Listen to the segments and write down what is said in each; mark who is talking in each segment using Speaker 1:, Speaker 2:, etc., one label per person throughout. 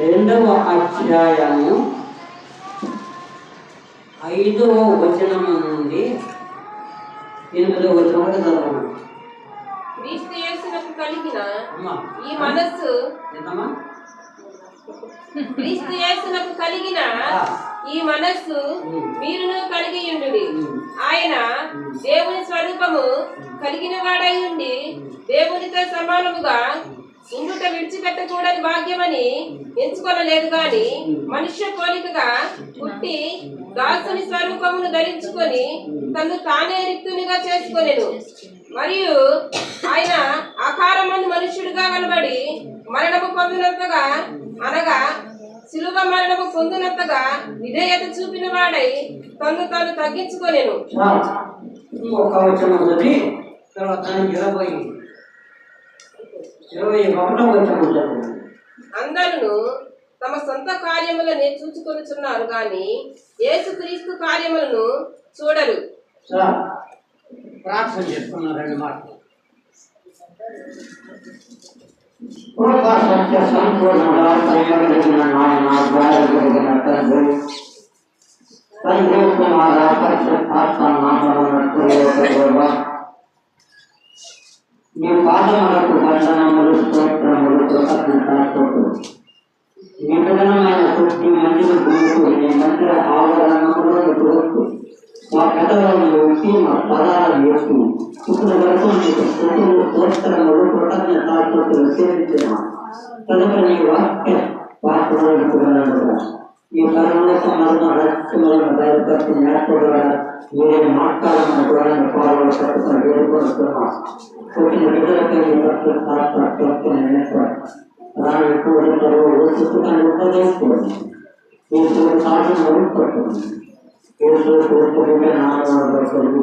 Speaker 1: రెండవ అధ్యాయము 5వ వచనము నుండి 8వ వచనం వరకు చదవండి.
Speaker 2: క్రీస్తు యేసునకు కలిగిన ఈ మనస్సు క్రీస్తు యేసునకు కలిగిన ఈ మనస్సు మీరును కలిగి ఉండుడి. ఆయన దేవుని స్వరూపము కలిగిన వాడై ఉండి దేవునితో సమానముగా ఉండుట విడిచిపెట్టకూడని భాగ్యమని ఎంచుకొనలేదు గాని మనుష్య పోలికగా పుట్టి దాసుని స్వరూపమును ధరించుకొని తను తానే రిక్తునిగా చేసుకొనెను. మరియు ఆయన ఆకారమందు మనుష్యుడిగా కనబడి మరణము పొందినంతగా అనగా శిలువ మరణము పొందినంతగా విధేయత చూపిన వాడై తను తాను తగ్గించుకొనెను. అందరూ తమ సొంత కార్యములనే చూచుకొనుచున్నారు గాని యేసుక్రీస్తు కార్యములను చూడరు.
Speaker 1: ప్రార్థన చేసుకున్నారండి మాట. మీ పాదములకు వందనములు, స్తోత్రములు, కృతజ్ఞతాస్తుతులు. మీ ప్రధానమైన శక్తి మందిర గురుకు మీ మందిర ఆవరణంలో గురుకు మా పెదవులను వచ్చి మా పదాలను వేసి ఇప్పుడు వరకు మీకు స్థుతులు, స్తోత్రములు, కృతజ్ఞతాస్తుతులు సేవించిన తదుపరి మీ వాక్య వాక్యములను ఈ పరలోక మరణ రహస్యములను బయలుపరిచి నేర్పగల మీరే మాట్లాడమని కూడా పాల్గొని పట్టుకుని వేడుకొస్తున్నాం. పుట్టిన బిడ్డలపై మీ రాని కోరికలు చుట్టుకొని ఉపదేశించుకోండి. ఈ సాధన వదులుపడుతుంది.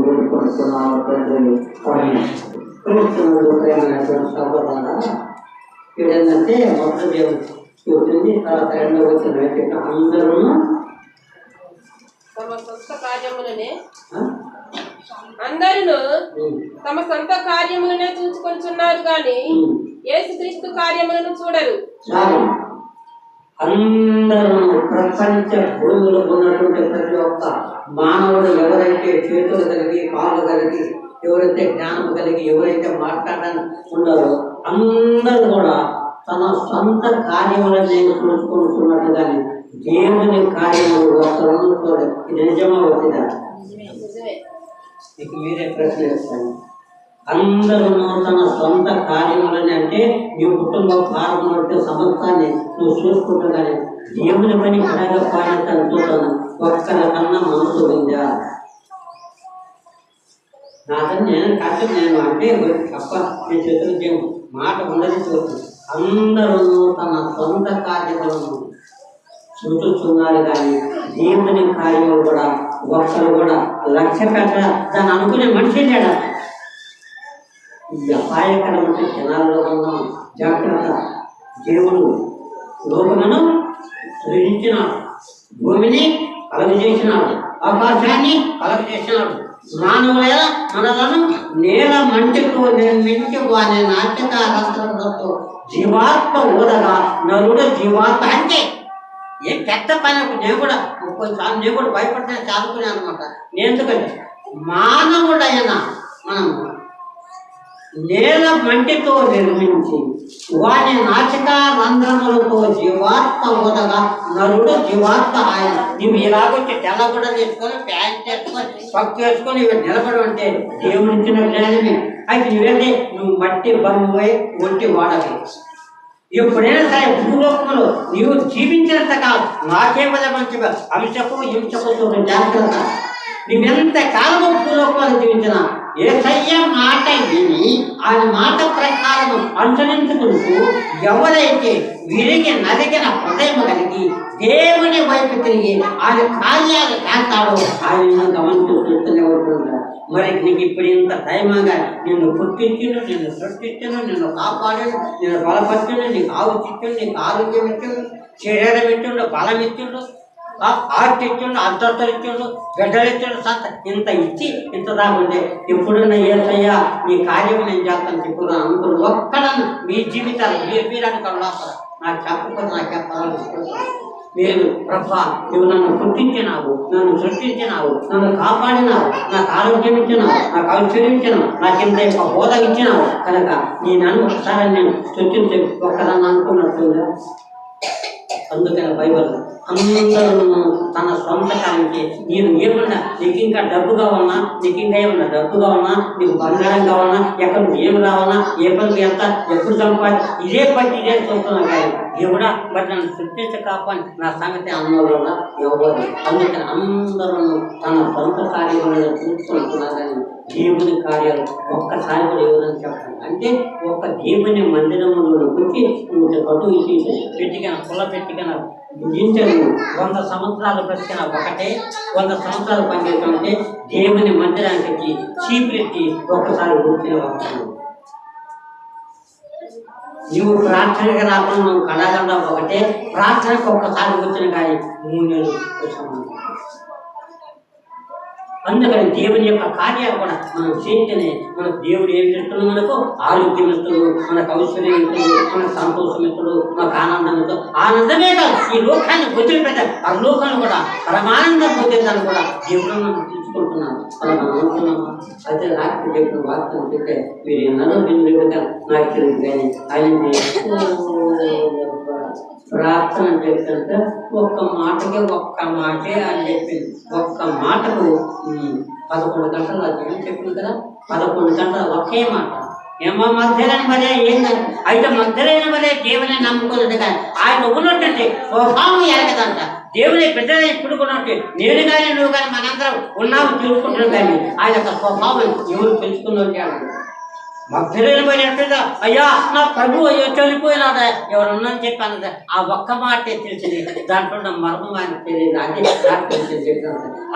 Speaker 1: వేడుకొస్తున్నాము తండ్రి. ఏంటంటే మొదటి చూస్తుంది, తర్వాత రెండవ వచ్చిన అందరూ
Speaker 2: తమ సొంత కార్యములనే తమ సొంత కార్యములనే చూచుకొనుచున్నారు గాని యేసుక్రీస్తు కార్యములను చూడరు.
Speaker 1: అందరూ ప్రపంచ భూమిలో ఉన్నటువంటి ప్రతి ఒక్క మానవుడు ఎవరైతే చేతులు కలిగి, కాళ్ళు కలిగి, ఎవరైతే జ్ఞానం కలిగి, ఎవరైతే మాట్లాడడానికి ఉన్నారో అందరూ కూడా తన సొంత కార్యములను చూసుకుంటున్నట్టు కానీ దేవుని కార్యములు ఒకరు. ఇది నిజమా వచ్చిందా? మీకు మీరే ప్రశ్న చేస్తాను. అందరూ తన సొంత కార్యములని అంటే నీ కుటుంబ భారం అంటే సమస్తాన్ని నువ్వు చూసుకుంటూ కానీ దేవుని పని కడగా పాడతాను చూస్తాను. ఒక్కరి కన్నా మనసు ఉందా? నాదని నేను కష్టం నేను అంటే తప్ప నేను చేతులు మాట ఉండదు చూస్తాను. అందరూ తన సొంత కార్యములను చూస్తున్నారు కానీ దేవుని కార్యములు కూడా ఒక్కరు కూడా లక్ష్య పెట్ట దాన్ని అనుకునే మనిషి లేడా? ఈ అపాయకరమైన జనాల్లో ఉన్నాం. జాగ్రత్త. దేవుడు లోకమును సృజించినాడు, భూమిని కలుగు చేసినాడు, ఆకాశాన్ని కలుగు చేసినాడు. మానవుల మనలను నేల మంటితో నిర్మించి వారి నాట్యకారంతో జీవాత్మ ఊదగా నరుడు జీవాత్మ అంటే ఏం పెద్ద పని. నేను కూడా కొన్నిసార్లు నేను కూడా భయపడితే చదువుకునే అనమాట. నేను ఎందుకంటే మానవుడైన మనం నేల మంటితో నిర్మించి వారి నాచికా రంధ్రములతో జీవాత్మ ఊదగా నరుడు జీవాత్మ ఆయన. నువ్వు ఇలాగొచ్చి తెల్ల కూడా తీసుకొని ప్యాంట్ వేసుకొని పక్కు వేసుకొని ఇవి నిలబడి అంటే దేవుడు ఇచ్చిన జ్ఞానమే. అయితే నువ్వేంటి నువ్వు మట్టి బొమ్మపోయి ఒంటి వాడవి. ఎప్పుడైనా సరే భూలోకంలో నీవు జీవించినంత కాలం నాకే మంచిగా అంశపు హింసపు జాగ్రత్త. నువ్వెంత కాలము భూలోకంలో జీవించినా యేసయ్య మాట విని ఆయన మాట ప్రకారం అనుసరించుకుంటూ ఎవరైతే విరిగి నలిగిన హృదయం కలిగి దేవుని వైపు తిరిగి ఆయన కార్యాలు చేస్తాడో ఆయన గమనిస్తూ చూస్తూనే ఉంటున్నారు. మరి నీకు ఇప్పుడు ఇంత టైంగా నిన్ను పుట్టించును, నిన్ను సృష్టించును, నిన్ను కాపాడాడు, నిన్ను బలపరచును, నీకు ఆవు చిచ్చును, నీకు ఆరోగ్యం ఇచ్చుడు, శరీరం ఇచ్చుండు, బలం ఇచ్చుండు. ఆర్ట్ ఇచ్చిండు, అంతస్తులు ఇచ్చిండు, బిడ్డలు ఇచ్చిండు, సంత ఇంత ఇచ్చి ఇంత దాకుంటే ఎప్పుడన్నా ఏసయ్యా నీ కార్యం నేను చేస్తాను చెప్పుకున్నాను అనుకుని ఒక్కడన్నా మీ జీవితాలు నేర్పించడానికి లోపల నాకు చెప్పకపోతే నాకు చెప్పాలని నేను ప్రభా నువ్వు నన్ను పుట్టించినావు, నన్ను సృష్టించినావు, నన్ను కాపాడినావు, నాకు ఆరోగ్యం ఇచ్చినావు, నాకు ఐశ్వర్యం ఇచ్చినావు, నాకు ఇంత యొక్క హోదా ఇచ్చినావు కనుక నీ నన్ను ఒకసారి నేను సృష్టించి ఒక్కదాన్ని అనుకున్నట్టుందా. అందుకని బైబిల్ అందరూ తన సొంత కానికి నేను ఏమన్నా నీకు ఇంకా డబ్బు కావాలన్నా, నీకు ఇంకా ఏమన్నా డబ్బు కావాలన్నా, నీకు బంగారం కావాలన్నా, ఎక్కడ ఏమి రావాలన్నా, ఏ పనికి ఎంత ఎప్పుడు సంపాది ఇదే పట్టి ఇదే చూస్తున్నాను కానీ ఎవడా బట్ నన్ను సృష్టించకాపని నా సంగతి అన్నోళ్ళ ఎవరు. అందుకని అందరూ తన సొంత కార్యాలను చూసుకుంటున్నారు కానీ దేవుని కార్యాలు ఒక్కసారి కూడా ఎవరని చెప్పండి. అంటే ఒక్క దేవుని మందిరంలో కూర్చి నువ్వు కటు పెట్టిన పుల్ల పెట్టిన గింజలు 100 సంవత్సరాలు బ్రతికిన ఒకటే, 100 సంవత్సరాలు పనిచేస్తుంటే దేవుని మందిరానికి చీపెట్టి ఒక్కసారి కూర్చుని వస్తాను. నువ్వు ప్రార్థనగా రాకుండా నువ్వు కళాగంగా ఒకటే, ప్రార్థనకు ఒక్కసారి వచ్చిన కానీ 3 నెలలు సంబంధం. అందుకని దేవుని యొక్క కార్యాలు కూడా మనం చేస్తేనే మనకు దేవుడు ఏం చేస్తున్నాడు, మనకు ఆరోగ్యం ఇస్తాడు, మనకు ఐశ్వర్యం ఇస్తాడు, మనకు సంతోషం ఇస్తాడు, మనకు ఆనందం ఇస్తాడు. ఆనందమే కాదు ఈ లోకాన్ని వదిలిపెట్టాలి, ఆ లోకాన్ని కూడా పరమానందం పొందేదాన్ని కూడా దేవుడు మనం తీసుకుంటున్నాను. అలా మనం అనుకున్నాము. అయితే రాత్రి చెప్పిన వార్తను చెప్తే మీరు ఎన్నడూ వినలేక నాకు తెలియదు కానీ ఆయన ప్రార్థన చెప్తుంటే ఒక్క మాటే అని చెప్పింది. ఒక్క మాటకు 11 గంటలు అది చెప్పింది కదా, 11 గంటలు ఒకే మాట. ఏమో మధ్యలేని వరే ఏంటంటే అయితే మధ్యలేని వరే దేవుని నమ్ముకున్నది కానీ ఆయన ఉన్నట్టు స్వభావం ఎరగదంట. దేవుని బిడ్డలు ఇప్పుడు ఉన్నట్టు నేను కానీ నువ్వు కానీ మనందరం ఉన్నాము తెలుసుకుంటున్నాం కానీ ఆయన యొక్క స్వభావం ఎవరు తెలుసుకున్నట్టు మధ్యలేని పని అంటుందా అయ్యా నా ప్రభు అయ్యో చనిపోయినాడా ఎవరున్నాని చెప్పాను. ఆ ఒక్క మాటే తెలిసింది, దాంట్లో నా మర్మం ఆయన తెలియదు. అదే తెలిసింది.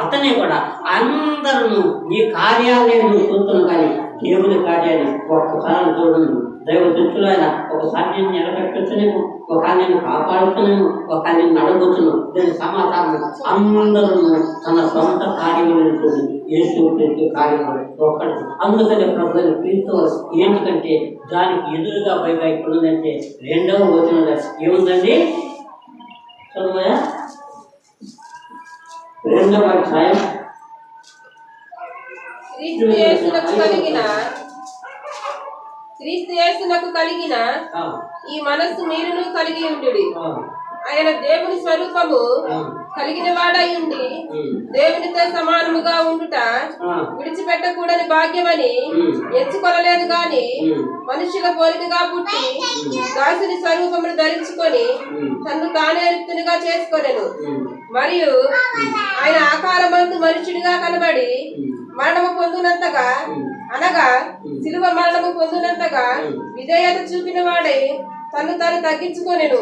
Speaker 1: అతనే కూడా అందరూ నీ కార్యాలనే నువ్వు చూస్తున్నావు కానీ దేవుని కార్యాన్ని ఒక్కసారి చూడండి. దైవ దృష్టిలో ఆయన ఒకసారి నేను నిలబెట్టుతున్నాము, ఒక నేను కాపాడుతున్నాము, ఒక నేను నడబోతున్నాను. దీని సమాచారం అందరూ తన సొంత కార్యములను చూడండి. యేసు క్రీస్తు కార్యములు ఒక్కటి. అందుకనే ప్రభుత్వ క్రీస్తు ఏంటంటే దానికి ఎదురుగా పైగా ఇప్పుడు ఉందంటే 2వ వచనంలో ఏముందండి చదువుయా 2వ అధ్యాయం
Speaker 2: క్రీస్తు యేసునకు కలిగిన ఈ మనస్సు మీరును కలిగి ఉండుడి. ఆయన దేవుని స్వరూపము కలిగిన వాడై ఉండి దేవునితో సమానముగా ఉండుట విడిచిపెట్టకూడని భాగ్యమని ఎంచుకొనలేదు గాని మనుషుల పోలికగా పుట్టి దాసుని స్వరూపమును ధరించుకొని తన్ను తానే రిక్తునిగా చేసుకొనెను. మరియు ఆయన ఆకారమందు మనుషుడిగా కనబడి మరణము పొందినంతగా అనగా శిలువ మరణము పొందినంతగా విధేయత చూపిన వాడై తను తాను తగ్గించుకొనెను.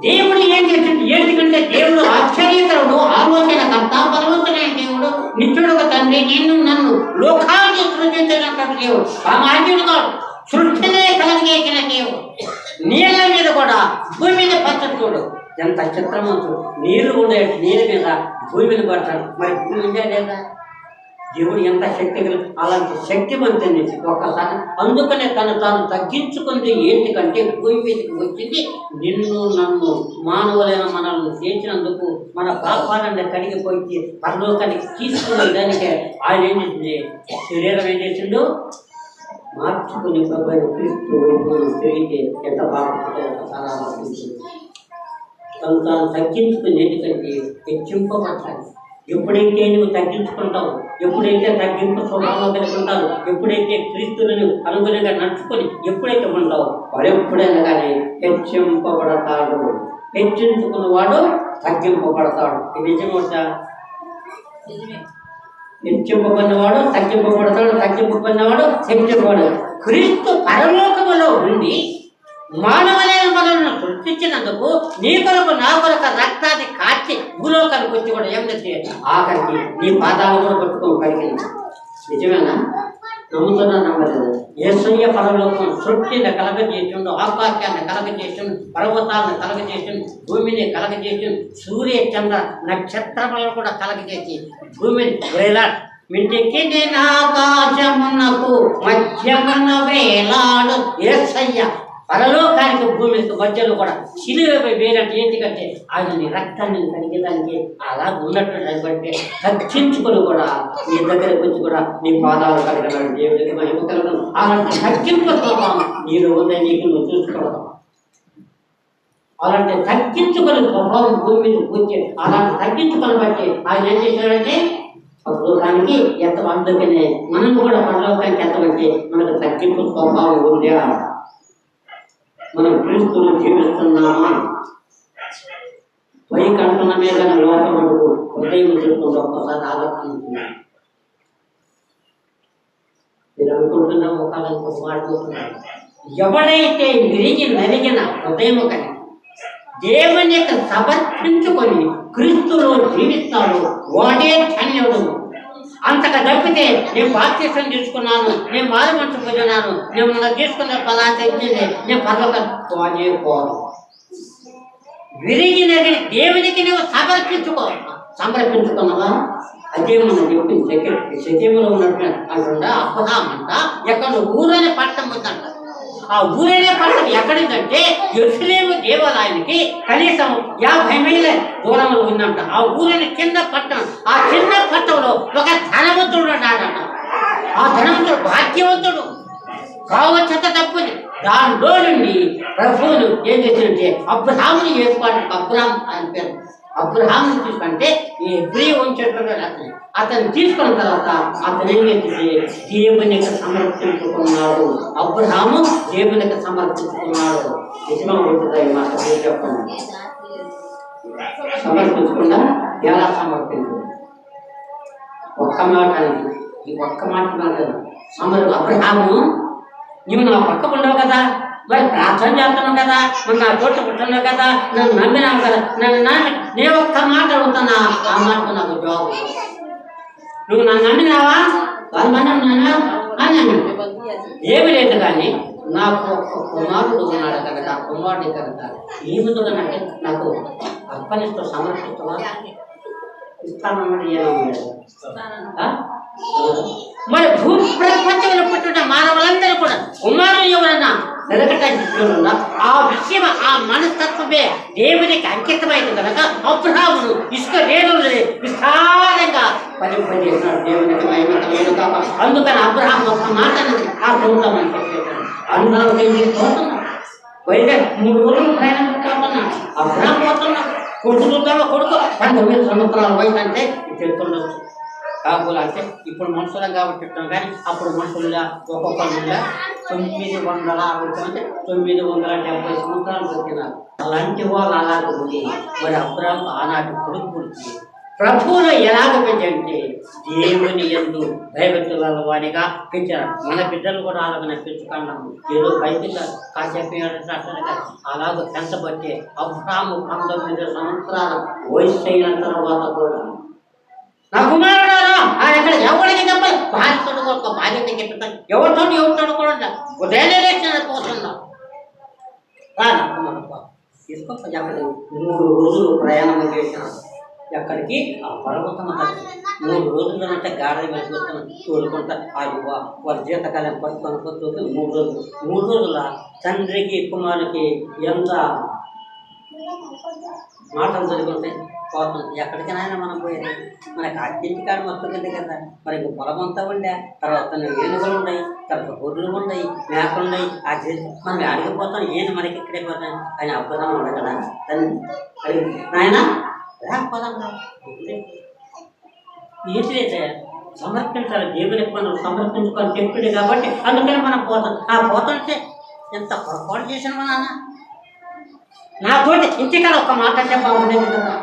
Speaker 1: దేవుడు ఏం చేసింది ఏంటంటే దేవుడు ఆశ్చర్యకరుడు, ఆలోచనకర్త, బలవంతుడైన దేవుడు, నిత్యుడు తండ్రి, నిన్ను నన్ను లోకాన్ని సృష్టించినటువంటి దేవుడు, సామాన్యుడు కాదు, సృష్టినే కలిగేసిన దేవుడు. నీళ్ళ మీద కూడా భూమి మీద పచ్చడి చూడు ఎంత చిత్రమో చూడు. నీరు ఉండే నీళ్ళ మీద భూమి మీద పడతాడు, మరి భూమి ఉండే లేదా? దేవుడు ఎంత శక్తి కలిగి అలాంటి శక్తివంతుని ఒక్కసారి అందుకనే తను తాను తగ్గించుకుంది. ఏంటికంటే భూమి మీదకి వచ్చింది నిన్ను నన్ను మానవులైన మనల్ని చేసినందుకు మన పాపాలను కడిగిపోయి పరలోకానికి తీసుకునే దానికే ఆయన ఏం చేసింది, శరీరం ఏం చేసిండు మార్చుకుని ప్రభు క్రీస్తు తిరిగితే ఎంత బాగుంటుందో ఒకసారి ఆలోచించింది. తను తాను తగ్గించుకుని ఎందుకంటే హెచ్చింపబడతాయి. ఎప్పుడైతే నువ్వు తగ్గించుకుంటావు, ఎప్పుడైతే తగ్గింపు స్వభావం కలిగి ఉంటావు, ఎప్పుడైతే క్రీస్తులను అనుగుణంగా నడుచుకొని ఎప్పుడైతే ఉంటావు వాడు ఎప్పుడైనా కానీ హెచ్చింపబడతాడు. హెచ్చించుకున్నవాడు తగ్గింపబడతాడు. ఇది నిజమవుతా? హెచ్చింపబడినవాడు తగ్గింపబడతాడు, తగ్గింపబడినవాడు హెచ్చింపబడతాడు. క్రీస్తు పరలోకములో ఉండి మానవులైన మనల్ని సృష్టించినందుకు నీ కొరకు నా కొరకు రక్తాన్ని కాచి భూలోకానికి వచ్చి కూడా ఏమిటంటే ఆఖరికి నీ పాదాలు కూడా పట్టుకొని కలిగింది. నిజమేనా? నమ్ముతున్నా నమ్మలేదు. యేసయ్య పరలోకం సృష్టిని కలగజేసిండు, ఆకాశాన్ని కలగజేసిండు, పర్వతాలను కలగజేసిండు, భూమిని కలగజేసిండు, సూర్య చంద్ర నక్షత్రములను కూడా కలగజేసి భూమిని మింటికి ఆకాశమునకు మధ్యమున వేలాడు యేసయ్య పరలోకానికి భూమికి మధ్యలో కూడా సిలువపై వేలంటే ఎందుకంటే ఆయన రక్తాన్ని కడిగేదానికి అలా ఉన్నట్టు బట్టి తగ్గించుకొని కూడా నీ దగ్గరకు వచ్చి కూడా నీ పాదాలు కడగడం దేవుడికి మహిమ కలగడం అలాంటి తగ్గింపు స్వభావం నీలో ఉందని నీకు నువ్వు చూసుకోవడం. అలాంటి తగ్గించుకొని స్వభావం భూమి మీద కూర్చే అలాంటి తగ్గించుకొని బట్టి ఆయన ఏం చేశాడంటే పరలోకానికి ఎంత అందుకనే మనం కూడా పరలోకానికి ఎంతమంటే మనకు తగ్గింపు స్వభావం ఉందా, మనం క్రీస్తులు జీవిస్తున్నామా, పైకి అంటున్నమే కానీ లోపల మనకు హృదయం చూసుకుంటే ఒక్కసారి ఆలోచించుకున్నాం. మీరు అనుకుంటున్నా ఒక మాట్లాడుతున్నారు. ఎవడైతే నలిగిన హృదయం కలిగి దేవుని యొక్క సమర్పించుకొని క్రీస్తులో జీవిస్తాడో వాడే ధన్యుడు. అంతగా తప్పితే నేను బాప్తిసం తీసుకున్నాను, నేను మారు మనసు పొందినాను, నేను నాకు తీసుకున్న ఫలాన్ని తెచ్చింది, నేను పర్వకాన్ని పోను. విరిగినది దేవునికి నువ్వు సమర్పించుకున్నావా? అదే మనం చెప్పింది శక్తిలో ఉన్నట్టు అంటుందా అబ్రహామంట ఎక్కడ ఊరనే పట్టం ఉందంట. ఆ ఊరనే పట్టం ఎక్కడిందంటే యెరూషలేము దేవాలయానికి కనీసం 50 మైళ్ళ దూరంలో ఉందంట. ఆ ఊరిని కింద పట్టం, ఆ చిన్న పట్టంలో ఒక ధనవంతుడు ఉన్నాడట. ఆ ధనవంతుడు భాగ్యవంతుడు కావచ్చత తప్పుది. దానిలో నుండి ప్రభువులు ఏం చేసినంటే అబ్రహాముని ఏర్పాటు అబ్రహాం అని పేరు. అబ్రహాముని తీసుకుంటే ఈ హెబ్రీ వంశంలో అతను తీసుకున్న తర్వాత అతను ఏం చేసి దేవునికి సమర్పించుకున్నాడు. అబ్రహాము దేవునికి సమర్పించుకున్నాడు. నిజమా ఉంటుందా ఈ మాట చెప్పండి. సమర్పించకుండా ఎలా సమర్పించు? ఒక్క మాట ఈ ఒక్క మాట అబ్రహాము నువ్వు నా పక్క ఉండవు కదా, మరి ప్రార్థన చేస్తున్నావు కదా, మరి నా చోట పుట్టున్నావు కదా, నన్ను నమ్మినావు కదా, నేను ఒక్క మాట అడుగుతున్నా, ఆ మాటకు నాకు జవాబు. నువ్వు నన్ను నమ్మినావా? వాళ్ళు నమ్మినా అని ఏమి లేదు. కానీ నాకు ఒక్క కుమారుడు ఉన్నాడు కనుక ఆ కుమారుడు కనుక ఏమిటంటే నాకు అర్పణిస్తూ సమర్పిస్తావా? ఇస్తానన్నది ఏమో. మరి భూ ప్రపంచంలో పుట్టిన మానవులందరూ కూడా కుమారులు ఎవరన్నా నిలకట్టా ఆ విషయం ఆ మనస్తత్వమే దేవునికి అంకితమైంది కనుక అబ్రహామును ఇసుక రేణువులు విస్తారంగా పరిపాలిస్తున్నాడు. దేవునికి మహిమకమైన కాక అందుకని అబ్రహాం ఒక్క మాట అనేది ఆ చూద్దామని చెప్పేశాడు. అందరం పోతున్నాం బయట 3 రోజులు ప్రయాణం పోతున్నా. అబ్రహాం పోతున్నా కొడుకు 19 సంవత్సరాల వయసు అంటే చెప్తుండొచ్చు. కాకులు అంటే ఇప్పుడు మనుషులం కాబట్టి చెప్తాం, కానీ అప్పుడు మనుషులుగా ఒక్కొక్కరుగా 960 970 సంవత్సరాలు పుట్టినారు. అలాంటి వాళ్ళు అలాగే ఉంది. మరి అబ్రహాం ఆనాటి కొడుకు పుట్టి ప్రభువులో ఎలాగ పెంచంటే దేవుని యందు భయభక్తుల వారిగా పెంచారు. మన బిడ్డలు కూడా అలాగ పెంచుకున్నాము. ఏదో బయట కాసేపు అలాగ పెంచబట్టే అబ్రహాము 19 సంవత్సరాల వయసు అయిన తర్వాత కూడా నా కుమారుడు ఎక్కడ ఎవరికి చెప్పాలి బాధ్యతడు ఒక బాధ్యత చెప్తాను. ఎవరితో కూడా ఉదయం పోతున్నా తీసుకొచ్చి అక్కడ 3 రోజులు ప్రయాణం చేశాను. ఎక్కడికి ఆ పర్వతం 3 రోజులు అంటే గాడి వెళ్ళిపోతాను తోలుకుంటా వారి జీతకాలం పట్టుకొని 3 రోజుల తండ్రికి కుమారునికి ఎంత మాటలు జరుగుతాయి. పోతాం ఎక్కడికైనా మనం పోయేది మనకి అత్యంత కాడ వస్తుంది కదా. మరి పొలం అంతా ఉండే తర్వాత ఏనుగులు ఉన్నాయి, తర్వాత గొర్రెలు ఉన్నాయి, మేకలు ఉన్నాయి. అది మనం అడిగిపోతాం ఏంటి మనకి ఇక్కడే పోతాం. కానీ అబ్రహాం ఉండే కదా అడిగి నాయన లేకపోదాం ఏంటి అయితే సమర్పించాలి. దేవునికి మనం సమర్పించుకొని చెప్పింది కాబట్టి అందుకని మనం పోతాం. ఆ పోతుంటే ఎంత పొరపాటు చేసిన మా నాన్న నాతోటి ఇంటికాడ ఒక్క మాట బాగుండేది కదా.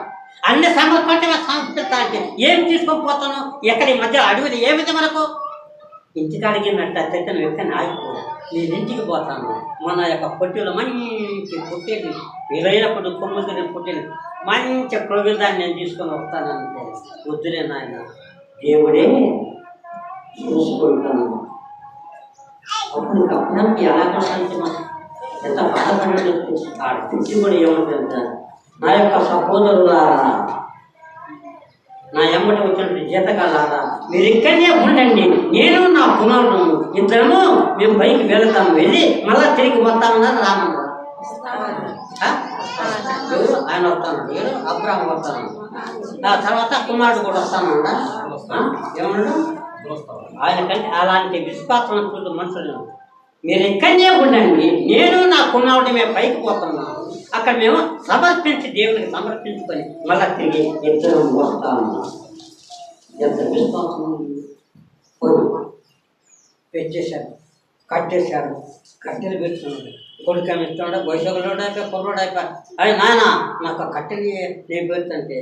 Speaker 1: అన్ని సమర్పించగా సంస్కృతి ఏం తీసుకొని పోతాను ఎక్కడ ఈ మధ్య అడవిది ఏమిది మనకు ఇంటికాడికి చెత్తను ఎక్కడ ఆగిపోదు. నేను ఇంటికి పోతాను. మన యొక్క పొట్టెలు మంచి పొట్టేది వీలైనప్పుడు కొమ్ముదిన పొట్టేది మంచి ప్రవిధాన్ని నేను తీసుకొని వస్తానంటే వద్దులే నాయన దేవుడే చూసుకుంటాను. అప్పుడు అబ్రహాంకి ఎలా కష్టానికి ఎంత బాధపడి ఆ తెచ్చి కూడా ఏమంటుందంటే, నా యొక్క సహోదరులారా, నా ఎమ్మటి వచ్చినటువంటి జీతకాలారా, మీరు ఇక్కడనే ఉండండి, నేను నా కుమారుడు ఇద్దరము మేము పైకి వెళతాము, వెళ్ళి మళ్ళా తిరిగి వస్తామన్నారు. రామన్నారు ఆయన వస్తాను, అబ్రాహం వస్తాను, ఆ తర్వాత కుమారుడు కూడా వస్తానన్నా. ఏమన్నాడు ఆయన కంటే అలాంటి విశ్వాసం చూడు మనుషులు, మీరు ఇక్కడనే ఉండండి, నేను నా కుమారుడి మేము పైకి పోతున్నాము, అక్కడ మేము సమర్పించి దేవునికి సమర్పించుకొని మళ్ళా తిరిగి ఇద్దరం వస్తాము. ఎంత విశ్వాసం పెట్టేశారు, కట్టేశారు, కట్టెలు పెట్టుకున్నాడు. కొడుకు ఇస్తుండే వయసులో కుర్రోడు అయిపోయి, అవి నాయన నాకు కట్టెలు నేను పెడుతుంటే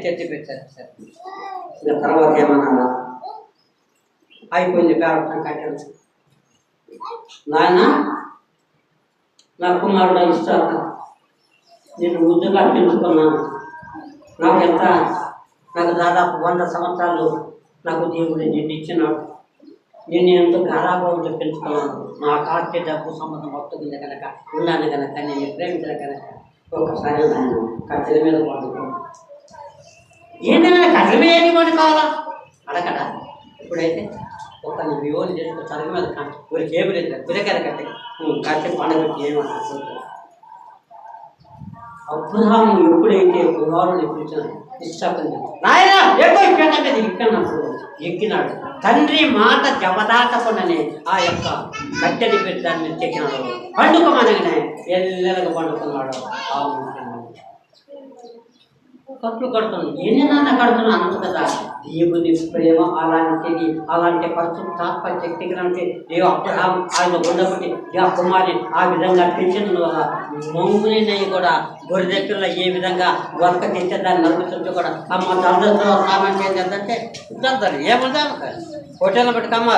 Speaker 1: తెచ్చి పెట్టారు సార్. ఇంకా తర్వాత ఏమన్నా అయిపోయింది పేరటం కట్టెలు. నాయన నా కుమారుడు ఇస్తాక నేను ముద్దుగా పెంచుకున్నాను, నాకు దాదాపు 100 సంవత్సరాలు నాకు దేవుడు నిన్ను ఇచ్చినాడు, నేను ఎంతో గారాభంతో పెంచుకున్నాను, నా కాస్త డబ్బు సంబంధం వస్తుంది కనుక ఉన్నాను కనుక నేను ప్రేమించిన కనుక ఒక్కసారి నేను కట్టెల మీద పడుకోను. ఏంటన్నా కట్టెల మీద ఏమి పడుకోవాలా అడగడా? ఇప్పుడైతే ఒక వివోని చేసుకుని చదువు మీద ఒక కేబుల్ అయితే పిల్లకాయ కట్టె పండగ ఏమంటారు. అబ్రహాము ఎప్పుడైతే కుమారుని పిలిచిన ఇష్టపడి నాయన ఎక్కినప్పుడు ఎక్కినాడు. తండ్రి మాట జపదాటకుండానే ఆ యొక్క కట్టెలి పెద్దాన్ని చెక్కినాడు. పండుకోమనగానే ఎల్లెలకు పండుకున్నాడు. కట్లు కడుతున్నాడు. ఎన్ని నాన్న కడుతున్నాడు అంత కదా. దేవుని ప్రేమ అలాంటిది, అలాంటి పరిశుద్ధాత్మ శక్తి గ్రంథి దేవు అబ్రహాం ఆయన ఉండబట్టి ఆ కుమారి ఆ విధంగా పెంచిన వల్ల మమ్ముని కూడా గొర్రె దగ్గరలో ఏ విధంగా వర్క తెచ్చే దాన్ని నడుపుతుంటే కూడా అమ్మ దండతో సామాన్ ఏంటంటే దంతారు ఏమంటారు హోటల్లో పెట్టుకమ్మ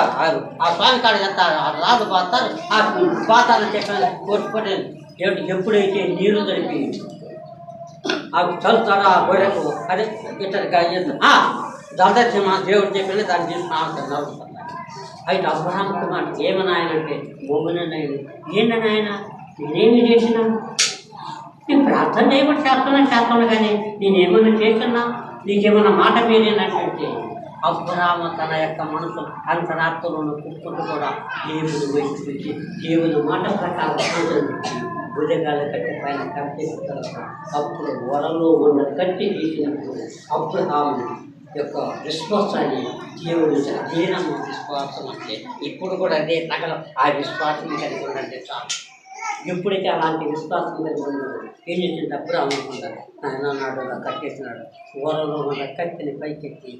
Speaker 1: ఆ స్వామి కాడ చేస్తారు, రాదు పోతారు, ఆ పాతాలు చెప్పాను కొట్టుకొని ఎప్పుడైతే నీరు జరిపి ఆ చదువుతారా ఆ గొర్రెకు అదే ఇతరుగా దళదర్శన దేవుడు చెప్పిన దాన్ని తీసుకుని నడుపుతారు. అయితే అబ్రహాం కుమార్ ఏమని ఆయన అంటే మమ్మల్ని ఏంటని ఆయన నేనేమి చేసినా నేను ప్రార్థన చేయబట్టి చేస్తాను కానీ నేనేమన్నా చేస్తున్నా నీకేమన్నా మాట మీరేనంటే అబ్రహాం తన యొక్క మనసు అంతరాత్మలను కూర్చుంటూ కూడా దేవుని వైపు వచ్చి దేవుని మాట ప్రకారం భుజగాలు కట్టి పైన కట్టేసిన అప్పుడు వరలో ఉన్న కట్టి తీసినప్పుడు అబ్రహాం యొక్క విశ్వాసాన్ని దేవుడు అదేనమ్మ విశ్వాసం అంటే ఇప్పుడు కూడా అదే తగల ఆ విశ్వాసం కలిగి ఉందంటే చాలు. ఎప్పుడైతే అలాంటి విశ్వాసం కలిగి ఉన్నాడు ఏం చేసింది అబ్రహాం అనుకుంటారు ఆయన అన్నాడు కట్టేసినాడు. వరలో ఉన్న కత్తిని పైకెత్తి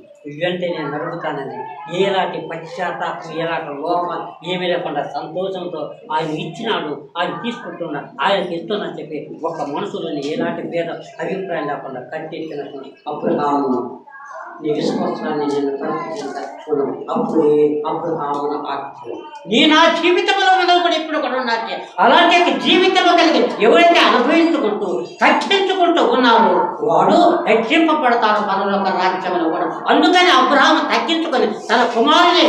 Speaker 1: వెంటనే నడుపుతానని ఏలాంటి పశ్చాత్తాపం ఎలాంటి లోపం ఏమీ లేకుండా సంతోషంతో ఆయన ఇచ్చినాడు, ఆయన తీసుకుంటున్నాడు, ఆయనకి ఇస్తున్నా చెప్పి ఒక మనసులోని ఎలాంటి భేద అభిప్రాయం లేకుండా కట్టేసినప్పుడు అబ్రహాము నీ విశ్వాసాన్ని నేను పరిశీలించాను. అప్పుడే అబ్రహామును ఆజ్ఞ నీ నా జీవితంలో కూడా ఇప్పుడు కూడా ఉన్నట్టే అలాంటి జీవితం కలిగి ఎవరైతే అనుభవించుకుంటూ తగ్గించుకుంటూ ఉన్నారో వాడు హెచ్చింపబడతాడు పరలోక రాజ్యంలో కూడా. అందుకని అబ్రహాము తగ్గించుకొని తన కుమారుని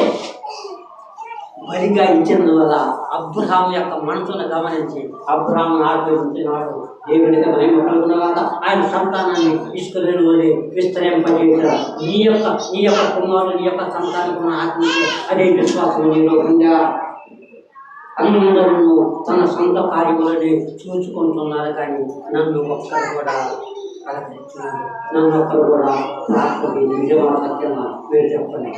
Speaker 1: బలిగా ఇచ్చిన వల్ల అబ్రహాము యొక్క మనసును గమనించి అబ్రహాము ఆశీర్వదించినాడు. దేవునికి మహిమ కలుగునగాక. ఆయన సంతానాన్ని ఇసుకలేని వదిలి విస్తరింపజేశారు. నీ యొక్క కుమారుడు నీ యొక్క సంతానం ఆత్మీయ అదే విశ్వాసం నీలో ఉందా? అందరూ తన సొంత కార్యములని చూసుకుంటున్నారు కానీ నన్ను ఒక్కరు కూడా అలరించినారు, నన్ను ఒక్కరు కూడా నిజమైన సత్యంగా మీరు చెప్పండి.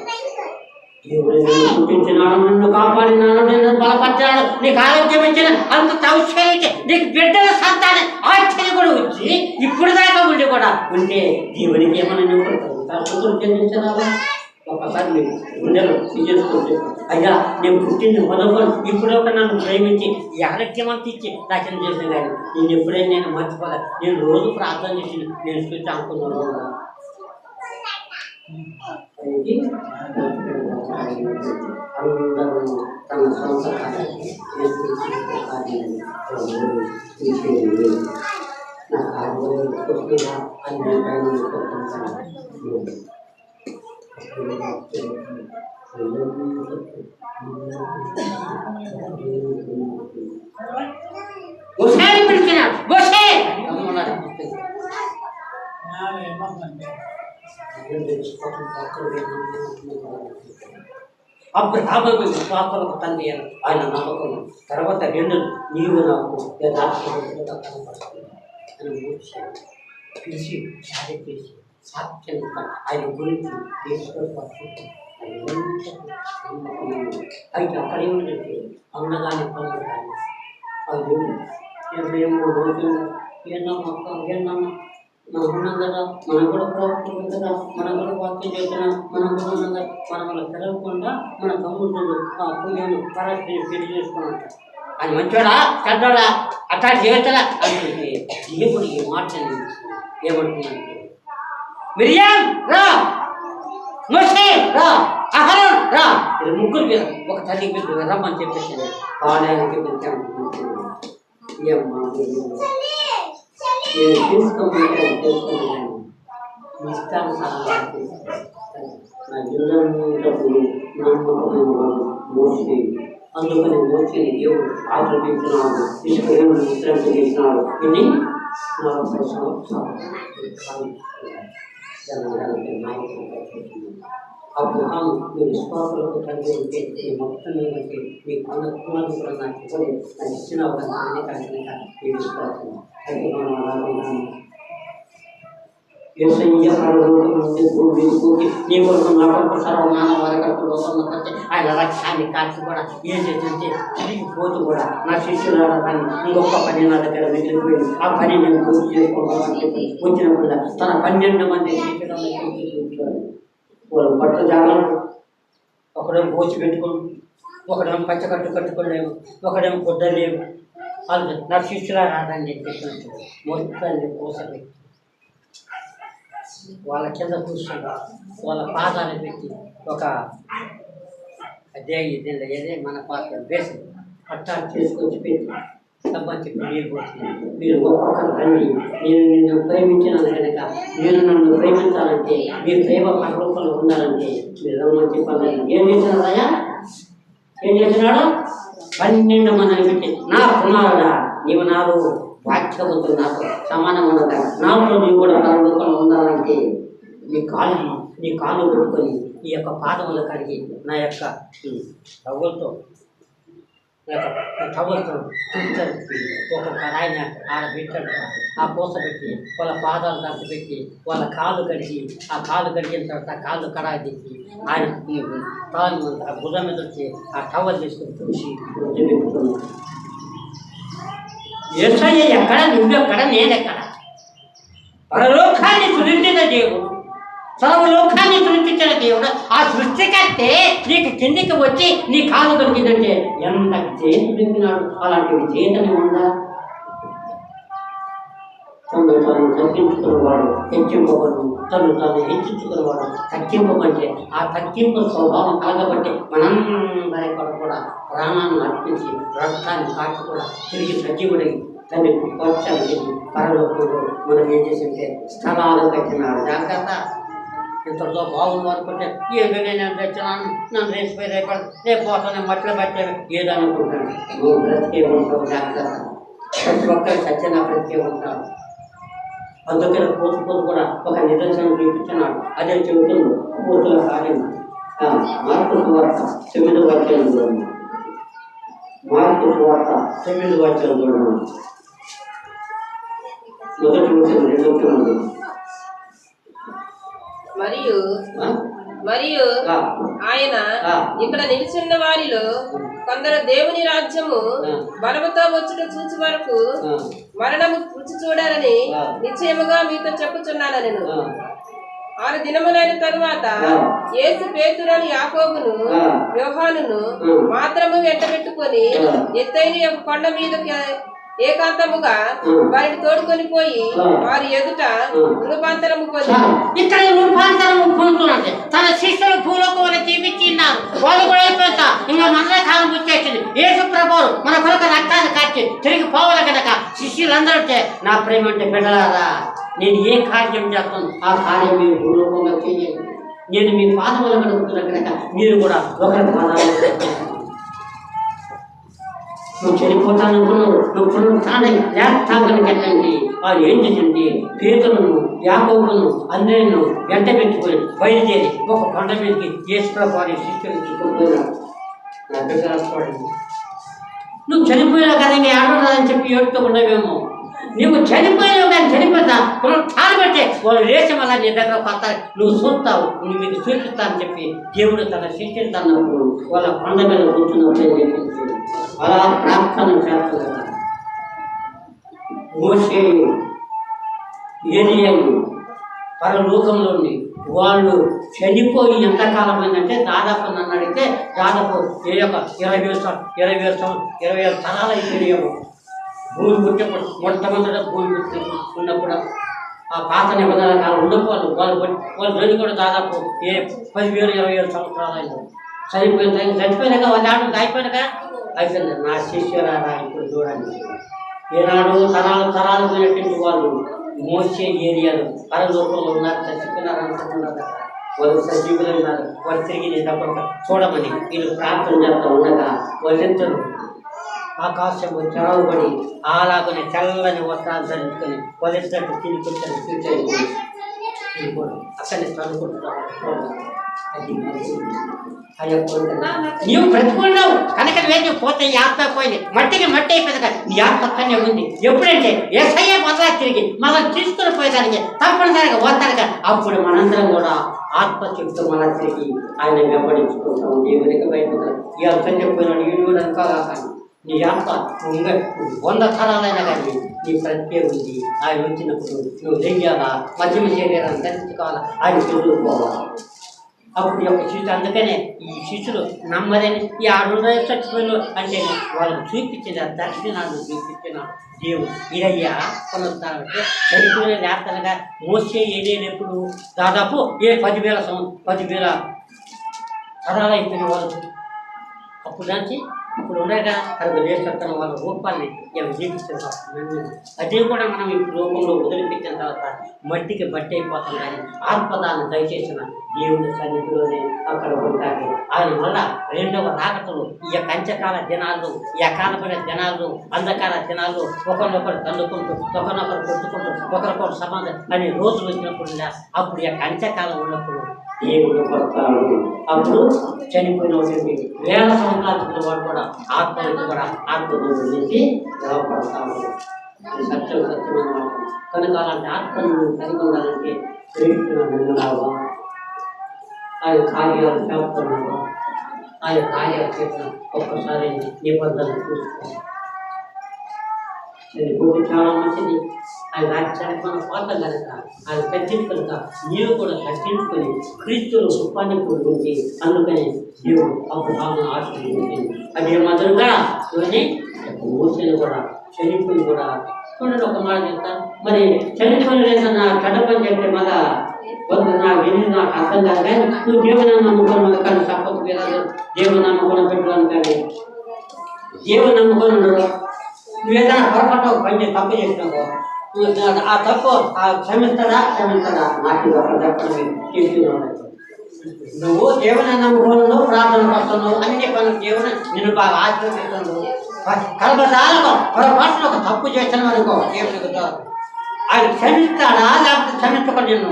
Speaker 1: దేవుడు నిన్ను పుట్టించినాడు, నిన్ను కాపాడినాడు, నిన్ను బలపరిచాడు, నీకు ఆరోగ్యం ఇచ్చిన అంత ఔషధం ఇచ్చి నీకు బిడ్డల సంతానం ఆశ్చర్యం కూడా వచ్చి ఇప్పుడు దాకా ఉండి కూడా ఉంటే దేవునికి ఏమన్నా నువ్వు చెందించినావా? ఒకసారి మీరు గుండెలు చేసుకుంటే అయ్యా నేను పుట్టింది మొదలుకొని ఇప్పుడు ఒక నన్ను ప్రేమించి ఈ ఆరోగ్యం అంత ఇచ్చి రచన చేసిన కానీ నేను ఎప్పుడైనా నేను మర్చిపోలే. నేను రోజు ప్రార్థన చేసి నేను చూసి అనుకున్నాను. అందరూ తన సొంత కార్యాన్ని నా కార్యం ఒకసారి పిలిచిన వస్తే అబ్రహాము విశ్వాసాలకు తండ్రి ఆయన నమ్మకం. తర్వాత రెండు నీవు నాకు యథార్థంగా కనపడుతుంది అని మూర్చాడు. పిలిచి సాధి చేసి సాక్ష్యం ఆయన గురించి తీసుకొని అయితే అక్కడే ఉండంటే అన్నగానే పనులు కానీ అది ఏమో రోజులు ఏంటమ్మా ఏంటమ్మా మనం ఉన్నాం కదా, మనం కూడా ప్రవర్తన కదా, మనం కూడా వాక్యం చేస్తున్నా, మనం కూడా ఉన్నాం కదా, మనం అలా తెలవకుండా మన తమ్ముడు ఆ పూజను పరాశక్తిని పెళ్లి చేసుకున్నట్ట. అది మంచోడా చెడ్డోడా అట్లా చేస్తాడా అంటే దేవుడు ఈ మాట ఏమంటున్నాడు, మిరియాం రా, మోషే రా, అహరోన్ రా, ఇది ముగ్గురు మీద ఒక తల్లికి బిడ్డ రమ్మని చెప్పేసి ఆలయానికి పిలిచాను. ఏమ్మా నేను తెలుసుకోమని ఇష్టానుసారం నా జిల్లాప్పుడు నమ్మకమైన వాడు మోసి, అందుకని మోసిని దేవుడు ఆకర్షించినాడు, తీసుకుని విశ్రాంతి చేసినాడు. ఇది 40 సంవత్సరాలు అబ్రహాము మీ విశ్వాసాలకు కలిగి ఉంటే ఈ మొత్తం ఏమంటే మీ కులాలు కూడా నాకు ఇవ్వలేదు, నాకు ఇచ్చిన అవకాశాన్ని కలిగిన ఈ విశ్వాసం అయితే మనం అలాగే నీ కొరకు నా కొరకు సర్వమాన వారి కొరకు ఆయన లక్ష్యాన్ని కాచి కూడా ఏం చేస్తుంటే తిరిగి పోతూ కూడా నా శిష్యుల కానీ ఇంకొక పని నా దగ్గర మిగిలిపోయింది, ఆ పని నేను పూర్తి చేసుకోవాలని చెప్పి వచ్చినప్పుడు తన 12 మంది శిష్యులను వాళ్ళు పట్టు జాగ్రత్త, ఒకడేమో పోచి పెట్టుకోను, ఒకడేమో పచ్చకట్టు కట్టుకోలేము, ఒకడేమో గుడ్డలేము, వాళ్ళు నా శిష్యుల రాదని చెప్పి మొత్తాన్ని కోసమే వాళ్ళ కింద కూర్చొని వాళ్ళ పాదాలు పెట్టి ఒక అదే ఏదే మన పాత్ర వేసి అట్టా చేసుకొచ్చి పెట్టి సంబంధించి నీరు పోతుంది. మీరు ఒక్కొక్కరు రండి, నేను నిన్ను ప్రేమించినాను కనుక నేను నన్ను ప్రేమించాలంటే మీ ప్రేమ పరలోకంలో ఉండాలంటే మీరు రమ్మని చెప్పాలి. ఏం చేసినారయ్యా, ఏం చేసినాడు? 12 మందిని పెట్టి నా కుమారుడా నీవు నాడు వాక్యవంతులు నాకు సమానం ఉండగా నాలో నీవు కూడా పరలోకంలో ఉండాలంటే నీ కాళ్ళు పెట్టుకొని ఈ యొక్క పాదములు కడిగి నా యొక్క టవల్తో ఒక కడాయిని ఆడబెట్టాడు, ఆ పూస పెట్టి వాళ్ళ పాదాలు దాటి పెట్టి వాళ్ళ కాళ్ళు కడిగి ఆ కాళ్ళు కడిగిన తర్వాత కాళ్ళు కడాయి తెచ్చి ఆయన భుజం మీద వచ్చి ఆ టవల్ తీసుకొని చూసి పెట్టుకున్నాడు. యేసయ్య ఎక్కడ, నువ్వెక్కడ, నేనెక్కడ? పరలోకాన్ని సృష్టించిన దేవుడు, సర్వలోకాన్ని సృష్టించిన దేవుడు, ఆ సృష్టికర్తే నీకు కిందికి వచ్చి నీ కాలు దొరికిందంటే ఎంత చేతి దొరికినాడు. అలాంటివి చేతని ఉందా? తను తాను తగ్గించుకున్నవాడు హెచ్చింపబడు, తను తాను హెచ్చించుకున్నవాడు తగ్గింపబట్టే. ఆ తగ్గింపు స్వభావం కలగబట్టి మనందరి కొరకు కూడా ప్రాణాన్ని అర్పించి రక్తాన్ని కాచి కూడా తిరిగి సజీవుడై తల్లి పక్షాలు చేసి పరలోకంలో మనం ఏం చేసింటే స్థలాలు కట్టినాడు. జాగ్రత్త, ఇంతలో బాగుంది అనుకుంటే ఏదో నేను తెచ్చినాను, నన్ను రేసిపోయి రేపు పోతాను మట్ల పట్టాను ఏదనుకుంటాను. నువ్వు బ్రతికే ఉంటావు. జాగ్రత్త, ప్రతి ఒక్కరు సత్యంగా బ్రతికే ఉంటావు. అందుకని పోతు కూడా ఒక నిదర్శనం చూపించున్నాడు. అదే చెబుతుంది పోతుల కార్యం. మార్కు సువార్త 9వ అధ్యాయం చూడండి. మార్కు సువార్త 9వ అధ్యాయం చూడండి. మొదటి వచ్చిన 2వ వచనం.
Speaker 2: మరియు ఆయన ఇక్కడ నిలిచిన వారిలో కొందరు దేవుని రాజ్యము బలముతో వచ్చుట చూచి వరకు మరణము రుచి చూడాలని నిశ్చయముగా మీతో చెప్పుచున్నాను. నేను 6 దినములైన తరువాత యేసు పేతురును యాకోబును యోహానును మాత్రము వెంటబెట్టుకొని ఎత్తైన ఒక కొండ మీదకి ఏకాంతముగా వారిని తోడుకొని పోయి వారి ఎదుట రూపాంతరము పొందుతున్నది. తన శిష్యులు భూలోకంలో జీవించిన్నారు, వాళ్ళు కూడా అయిపోతా ఇంకా మన కాలం వచ్చేసింది. యేసు ప్రభువు మన కొరకు రక్తాన్ని కాచి తిరిగి పోవాలి కనుక శిష్యులందరూ నా ప్రేమ అంటే బిడ్డలారా, నేను ఏ కార్యం చేస్తాను ఆ కార్యం మీరు భూలోకంలో చేయండి.
Speaker 1: నేను మీ పాదములు కడుగుతున్నా కనుక మీరు కూడా ఒకరి పాదాలు నువ్వు చనిపోతాననుకున్నావు, నువ్వు పునరుత్థానం లేస్తామని చెప్పండి. వారు ఏం చేసింది? పేతులను, యాకోబులను అందరిను వెంట పెట్టుకొని బయలుదేరి ఒక కొండ మీదకి యేసుప్రభు వారి శిష్యులు తీసుకుపోయినారు. నువ్వు చనిపోయినా కదా ఇంకా ఆడరాదని చెప్పి ఏడుతూ ఉండవేమో. నువ్వు చనిపోయావు కానీ చనిపోతా పునరుత్థానం బట్టే వాళ్ళు లేచి మళ్ళీ నీ దగ్గర పడతారు, నువ్వు చూస్తావు, నువ్వు మీకు చూపిస్తానని చెప్పి దేవుడు తన శిష్యులు తన్నప్పుడు వాళ్ళ కొండ మీద కూర్చున్నప్పుడు అలా ప్రార్థన చేస్తున్నారు. మోషే, ఏలియాలు పరలోకంలోని వాళ్ళు చనిపోయి ఎంతకాలం అయిందంటే దాదాపు నన్ను అడిగితే దాదాపు 20,000 తరాల ఏరియాము. భూమి పుట్టినప్పుడు మొట్టమొదట భూమి ఉన్నప్పుడు ఆ పాత నిబంధనల కాలం ఉన్నప్పుడు వాళ్ళు రోజు కూడా దాదాపు 10,000 20,000 సంవత్సరాలు అయింది. చనిపోయినాక వాళ్ళు ఆడు అయిపోయినాక అయిపోయింది. నా శిష్యురారా ఇప్పుడు చూడండి, ఏనాడు తరాలు పోయినటువంటి వాళ్ళు మోసే ఏరియాలు పరలోకంలో ఉన్నారు, చచ్చిపోయినారు అనుకుంటున్నారు. వాళ్ళు సజీవులు ఉన్నారు, వాళ్ళు తిరిగి నేను తప్పక చూడమని వీళ్ళు ప్రార్థన చేస్తూ ఉండగా వాళ్ళిద్దరు ఆకాశము తెరవబడి అలాగనే చల్లని వస్త్రాలు ధరించుకొని వాళ్ళిద్దరు తిరిగి కూర్చొని అక్కడిని చదువుకుంటున్నావు. నీవు బ్రతుకున్నావు కనుక వేసి పోతే ఈ ఆత్మ పోయింది, మట్టికి మట్టి అయిపోయింది కదా, నీ ఆత్మ పక్కనే ఉంది. ఎప్పుడంటే ఏసయ్య మొదలా తిరిగి మనం తీసుకుని పోయేదానికి తప్పనిసరిగా వస్తానుక అప్పుడు మనందరం కూడా ఆత్మ చెప్తూ మళ్ళా తిరిగి ఆయన వెంబడించుకుంటాం. దేవునికి బయట ఈ అర్థం చెప్పినాడు ఈ కూడా అనుకోగా నీ ఆత్మ 100 తరాలైనా కానీ నీ ప్రత్యేక ఉంది. ఆయన వచ్చినప్పుడు నువ్వు దెయ్యాలా మధ్యమ శరీరాన్ని ధరించుకోవాలా, ఆయన చదువుకోవాలా. అప్పుడు యొక్క శిష్యులు అందుకనే ఈ శిష్యులు నమ్మదని ఈ 600 చచ్చిపోయిన అంటే వాళ్ళని చూపించిన దర్శనాన్ని చూపించిన దేవుడు ఇదయ్యా పునరుత్థానం. చనిపోయిన లేతనగా మోసే ఏలేనప్పుడు దాదాపు 10,000 తరాలు అయిపోయిన వాళ్ళు అప్పుడు నుంచి ఇప్పుడు ఉండగా అది లేస్తున్న వాళ్ళ రూపాన్ని ఇలా జీవిస్తున్నారు. అదే కూడా మనం ఇప్పుడు రూపంలో వదిలిపెట్టిన తర్వాత మట్టికి బట్టి అయిపోతాం. కానీ ఆత్మదాన్ని దయచేసిన దేవుని సన్నిధిలోనే అక్కడ ఉంటాయి. ఆయన మళ్ళా 2వ రాకటలు ఈ కంచకాల దినాలు, ఈ అకాలమైన దినాలు, అంధకాల దినాలు ఒకరినొకరు తన్నుకుంటూ ఒకరినొకరు కొట్టుకుంటూ ఒకరికొకరు సంబంధం అనే రోజులు వచ్చినప్పుడు అప్పుడు ఈ కంచకాలం ఉన్నప్పుడు దేవుడు పడతాడు. అప్పుడు చనిపోయినటువంటి 1000 సంవత్సరాల వాడు కూడా ఆత్మలకు కూడా ఆత్మను నుంచి నిలబడతాడు. సత్యమైన మాట కనుక అలాంటి ఆత్మను కలిగి ఉండాలంటే ప్రేమిస్తున్నావా, ఆయన కార్యాలు చేస్తున్నావా, ఆయన కార్యాలు చేసిన ఒక్కసారి నిబంధన చూసుకో. చనిపోతే చాలా మంచిది. ఆయన రాజ్యానికి మనం పాత కనుక ఆయన తగ్గించుకనుక నీవు కూడా తగ్గించుకొని క్రీస్తులు రూపాన్ని పొందుతుంది. అందుకని దేవుడు అప్పుడు ఆశీర్వదించింది. అదే మాదిరిగా చూడండి మోసేను కూడా చనిపోయి కూడా చూడండి. ఒక మాట చెప్తాను, మరి చనిపోయిన లేదన్న చెడ్డ పని చెప్తే మళ్ళా నాకు అర్థం కాదు. కానీ నువ్వు దేవుని నమ్ముకోను కానీ సపోజ్ దేవుని నమ్ముకోవడం పెట్టుకోను. కానీ దేవుని నమ్ముకొని ఉండడు. నువ్వేదైనా పొరపాటు ఒక పని తప్పు చేసినావు, ఆ తప్పు క్షమిస్తాడా నాకు చెప్పండి తీసుకున్నావు. నువ్వు దేవుని నమ్ముకున్నావు, ప్రార్థన పడుతున్నావు, అన్ని పనులు దేవుని నిన్ను బాగా ఆశీర్వదిస్తున్నావు. కలపదాలకు పొరపాటున ఒక తప్పు చేస్తున్నావు అనుకో, దేవునికి ఆయన క్షమిస్తాడా లేకపోతే క్షమించకుండా నిన్ను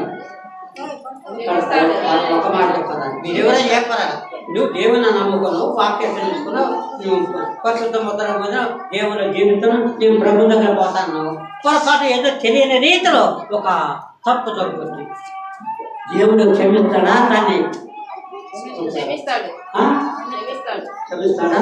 Speaker 1: ఒక మాట చెప్తాను. మీరు ఎవరైనా చెప్పారా, నువ్వు దేవుని నమ్ముకున్నావు, వాక్యం తెలుసుకున్నావు, నువ్వు పరిశుద్ధ ముద్ర మీద దేవుని జీవితం నేను ప్రభు దగ్గర పోతాను. పొరపాటు ఏదో తెలియని రీతిలో ఒక తప్పు జరుగుతుంది. దేవుడు క్షమిస్తాడా? దాన్ని క్షమిస్తాడా?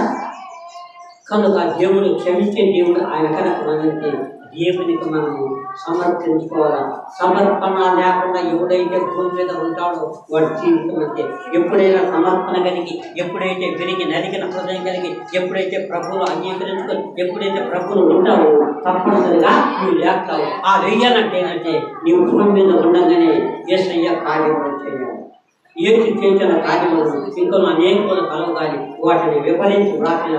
Speaker 1: కనుక దేవుడు క్షమించే దేవుడు ఆయన కనుక మనకి దేవునికి మనము సమర్పించుకోవాలా. సమర్పణ లేకుండా ఎవడైతే భూమి మీద ఉంటాడో వాడు జీవితం అంటే ఎప్పుడైనా సమర్పణ కలిగి, ఎప్పుడైతే విరిగి నలిగిన హృదయం కలిగి, ఎప్పుడైతే ప్రభువులు అంగీకరించుకొని, ఎప్పుడైతే ప్రభువులు ఉంటావో తప్పనిసరిగా నువ్వు లేస్తావు. ఆ వెయ్యాలంటే ఏంటంటే నీవు భూమి మీద ఉండగానే యేసయ్య కార్యక్రమం చేయాలి. ఏది చేసిన కార్యములు ఇంకా అనేకములు కలవగాలి వాటిని వివరించి వ్రాసిన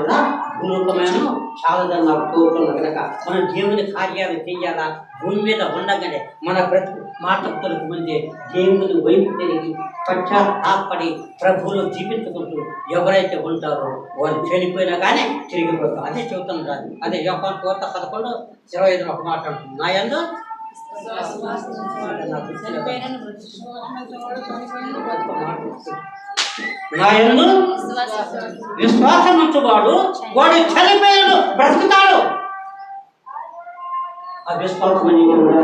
Speaker 1: భూముఖమైన చాలదని నాకు తోడుతున్నా కనుక మనం దేవుని కార్యాలు చేయాలా. భూమి మీద ఉండగానే మన ప్రతి మాటకు ముందే దేవుని వైపు తిరిగి పశ్చాత్తాపడి ప్రభువులో జీవించుకుంటూ ఎవరైతే ఉంటారో వారు చనిపోయినా కానీ తిరిగిపోతారు. అదే చెబుతాను రాదు. అదే యోహాను 4:11-25 ఒక మాట అంటుంది. నా యందు విశ్వాసం ఉంచువాడు వాడు చనిపోయాడు బ్రతుకుతాడు. ఆ విశ్వాసం నీకుందా,